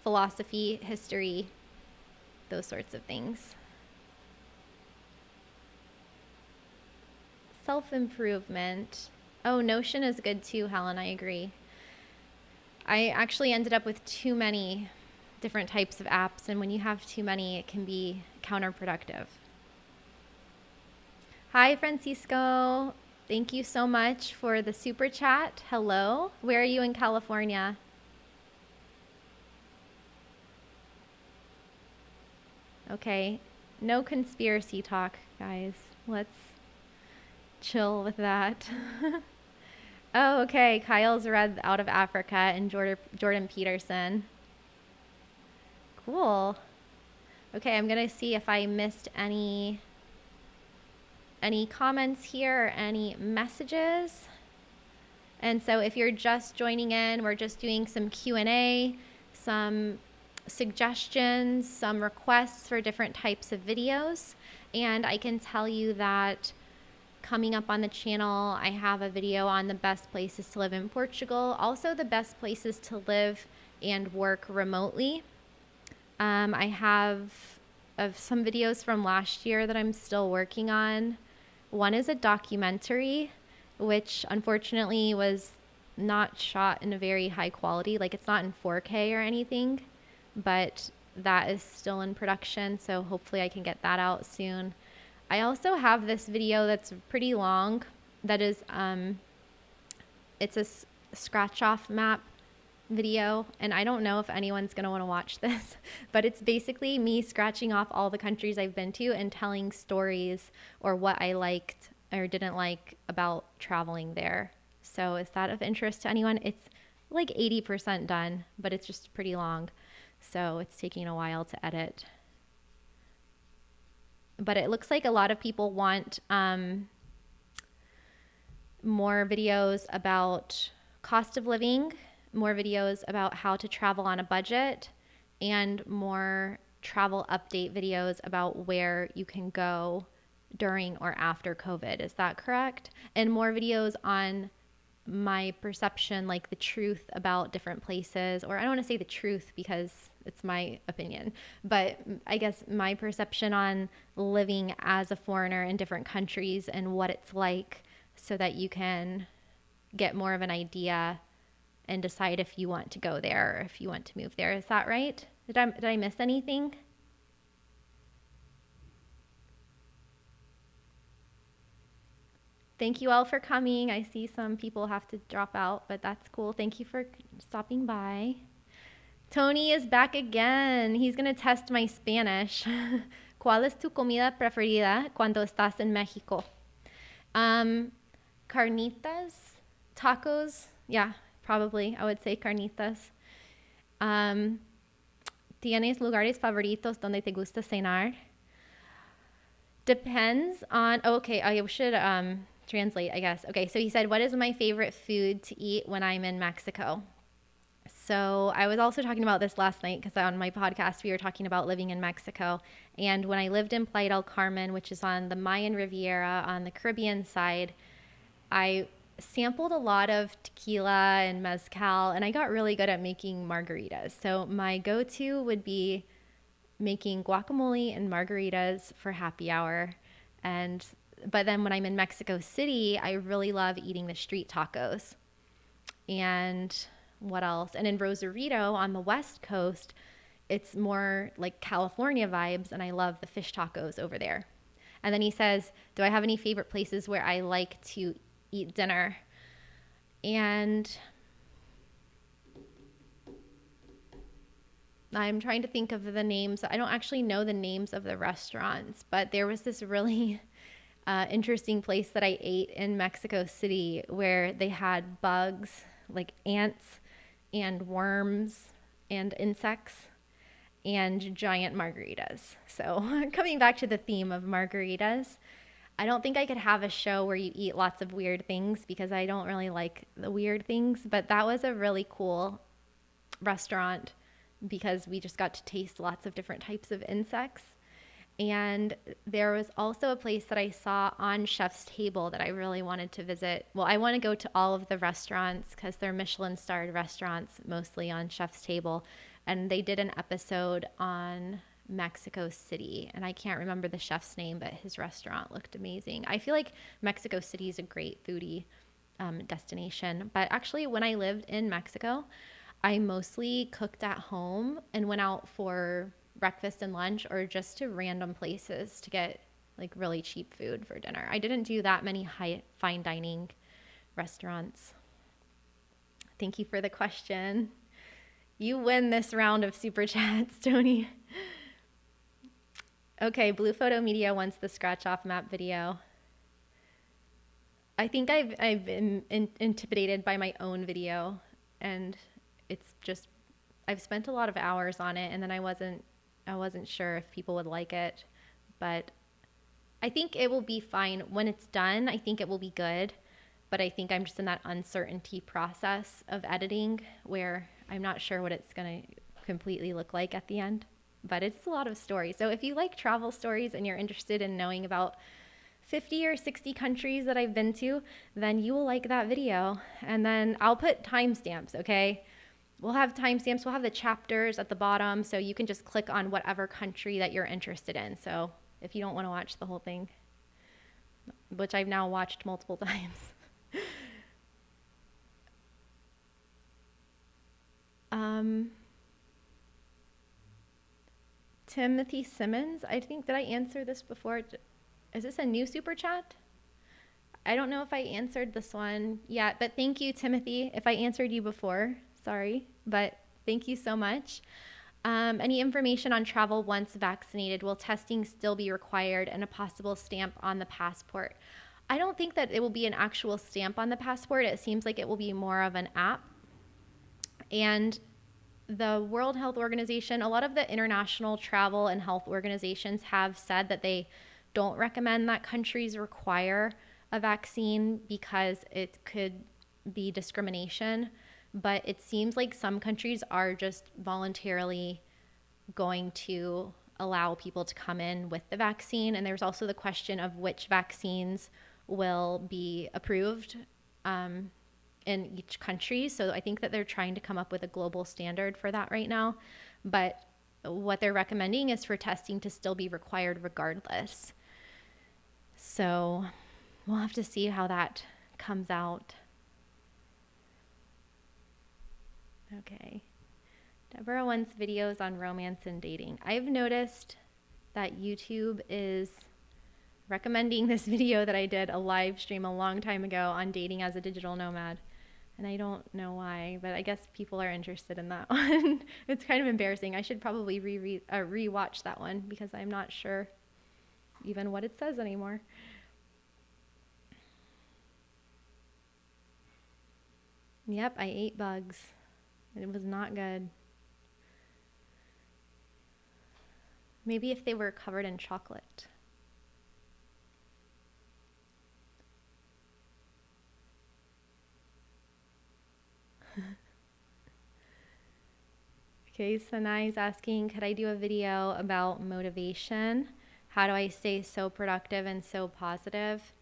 philosophy, history, those sorts of things. Self-improvement. Oh, Notion is good too, Helen. I agree. I actually ended up with too many different types of apps, and when you have too many, it can be counterproductive. Hi, Francisco. Thank you so much for the super chat. Hello. Where are you in California? Okay. No conspiracy talk, guys. Let's chill with that. Oh, okay. Kyle's read Out of Africa and Jordan Peterson. Cool. Okay, I'm going to see if I missed any comments here or any messages. And so if you're just joining in, we're just doing some Q&A, some suggestions, some requests for different types of videos. And I can tell you that coming up on the channel, I have a video on the best places to live in Portugal, also the best places to live and work remotely. I have some videos from last year that I'm still working on. One is a documentary, which unfortunately was not shot in a very high quality. Like, it's not in 4K or anything, but that is still in production. So hopefully I can get that out soon. I also have this video that's pretty long. That is, it's a scratch off map video, and I don't know if anyone's going to want to watch this, but it's basically me scratching off all the countries I've been to and telling stories or what I liked or didn't like about traveling there. So is that of interest to anyone? It's like 80% done, but it's just pretty long. So it's taking a while to edit. But it looks like a lot of people want more videos about cost of living, more videos about how to travel on a budget, and more travel update videos about where you can go during or after COVID. Is that correct? And more videos on my perception, like the truth about different places, or I don't want to say the truth because it's my opinion, but I guess my perception on living as a foreigner in different countries and what it's like, so that you can get more of an idea and decide if you want to go there or if you want to move there. Is that right? Did I miss anything? Thank you all for coming. I see some people have to drop out, but that's cool. Thank you for stopping by. Tony is back again. He's going to test my Spanish. ¿Cuál es tu comida preferida cuando estás en México? Carnitas, tacos. Yeah, probably. I would say carnitas. ¿Tienes lugares favoritos donde te gusta cenar? Depends on, okay, I should translate, I guess. Okay, so he said, what is my favorite food to eat when I'm in Mexico? So I was also talking about this last night because on my podcast, we were talking about living in Mexico. And when I lived in Playa del Carmen, which is on the Mayan Riviera on the Caribbean side, I sampled a lot of tequila and mezcal, and I got really good at making margaritas. So my go-to would be making guacamole and margaritas for happy hour. But then when I'm in Mexico City, I really love eating the street tacos. And what else? And in Rosarito on the West Coast, it's more like California vibes, and I love the fish tacos over there. And then he says, do I have any favorite places where I like to eat dinner? And I'm trying to think of the names. I don't actually know the names of the restaurants, but there was this really interesting place that I ate in Mexico City where they had bugs, like ants and worms and insects and giant margaritas. So coming back to the theme of margaritas, I don't think I could have a show where you eat lots of weird things because I don't really like the weird things, but that was a really cool restaurant because we just got to taste lots of different types of insects. And there was also a place that I saw on Chef's Table that I really wanted to visit. Well, I want to go to all of the restaurants because they're Michelin-starred restaurants, mostly on Chef's Table. And they did an episode on Mexico City, and I can't remember the chef's name, but his restaurant looked amazing. I feel like Mexico City is a great foodie destination. But actually, when I lived in Mexico, I mostly cooked at home and went out for breakfast and lunch or just to random places to get like really cheap food for dinner. I didn't do that many fine dining restaurants. Thank you for the question. You win this round of super chats, Tony. Okay, Blue Photo Media wants the scratch off map video. I think I've been intimidated by my own video, and it's just I've spent a lot of hours on it, and then I wasn't sure if people would like it, but I think it will be fine when it's done. I think it will be good, but I think I'm just in that uncertainty process of editing where I'm not sure what it's going to completely look like at the end, but it's a lot of stories. So if you like travel stories and you're interested in knowing about 50 or 60 countries that I've been to, then you will like that video. And then I'll put timestamps, okay? We'll have timestamps. We'll have the chapters at the bottom, so you can just click on whatever country that you're interested in. So if you don't want to watch the whole thing, which I've now watched multiple times. Timothy Simmons, I think, did I answer this before? Is this a new super chat? I don't know if I answered this one yet, but thank you, Timothy. If I answered you before, sorry, but thank you so much. Any information on travel once vaccinated? Will testing still be required and a possible stamp on the passport? I don't think that it will be an actual stamp on the passport. It seems like it will be more of an app. And the World Health Organization, a lot of the international travel and health organizations have said that they don't recommend that countries require a vaccine because it could be discrimination. But it seems like some countries are just voluntarily going to allow people to come in with the vaccine. And there's also the question of which vaccines will be approved in each country. So I think that they're trying to come up with a global standard for that right now. But what they're recommending is for testing to still be required regardless. So we'll have to see how that comes out. Okay. Deborah wants videos on romance and dating. I've noticed that YouTube is recommending this video that I did a live stream a long time ago on dating as a digital nomad. And I don't know why, but I guess people are interested in that one. It's kind of embarrassing. I should probably re-watch that one because I'm not sure even what it says anymore. Yep, I ate bugs. It was not good. Maybe if they were covered in chocolate. Okay, Sanai's asking, could I do a video about motivation? How do I stay so productive and so positive?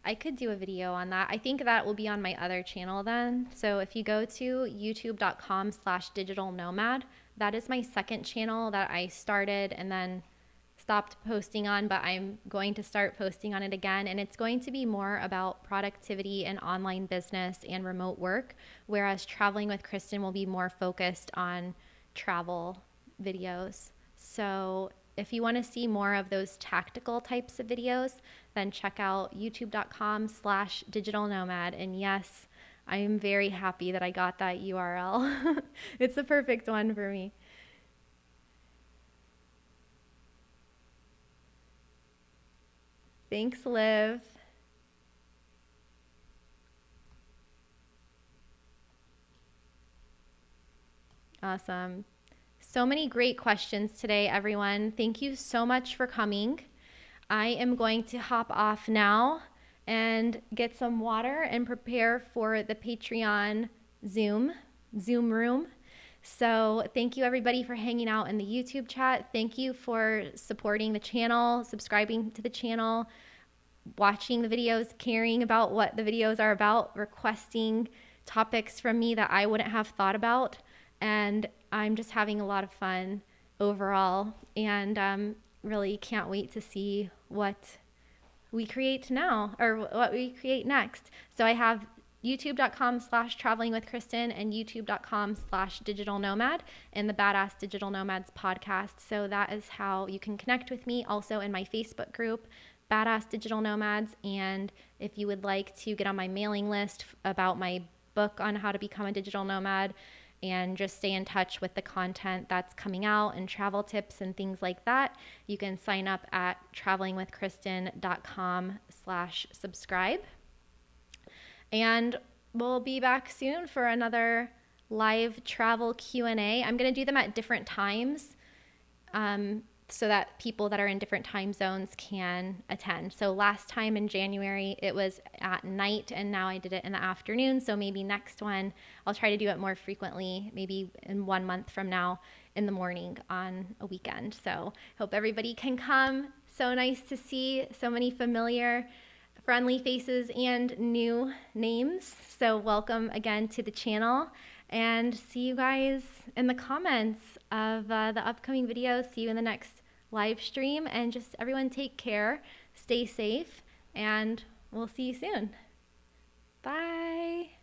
I could do a video on that. I think that will be on my other channel then. So if you go to youtube.com/digital nomad, that is my second channel that I started and then stopped posting on, but I'm going to start posting on it again. And it's going to be more about productivity and online business and remote work, whereas Traveling with Kristin will be more focused on travel videos. So if you want to see more of those tactical types of videos, then check out youtube.com/digital nomad. And yes, I am very happy that I got that URL. It's the perfect one for me. Thanks, Liv. Awesome. So many great questions today, everyone. Thank you so much for coming. I am going to hop off now and get some water and prepare for the Patreon Zoom room. So thank you everybody for hanging out in the YouTube chat. Thank you for supporting the channel, subscribing to the channel, watching the videos, caring about what the videos are about, requesting topics from me that I wouldn't have thought about. And I'm just having a lot of fun overall, and really can't wait to see what we create now or what we create next. So I have youtube.com/traveling with Kristin and youtube.com/digital nomad and the Badass Digital Nomads podcast. So that is how you can connect with me. Also in my Facebook group, Badass Digital Nomads. And if you would like to get on my mailing list about my book on how to become a digital nomad and just stay in touch with the content that's coming out and travel tips and things like that, you can sign up at travelingwithkristin.com/subscribe. And we'll be back soon for another live travel Q&A. I'm going to do them at different times so that people that are in different time zones can attend. So last time in January, it was at night, and now I did it in the afternoon. So maybe next one, I'll try to do it more frequently, maybe in 1 month from now in the morning on a weekend. So hope everybody can come. So nice to see so many familiar, friendly faces and new names. So welcome again to the channel, and see you guys in the comments of the upcoming videos. See you in the next live stream, and just everyone take care, stay safe, and we'll see you soon. Bye.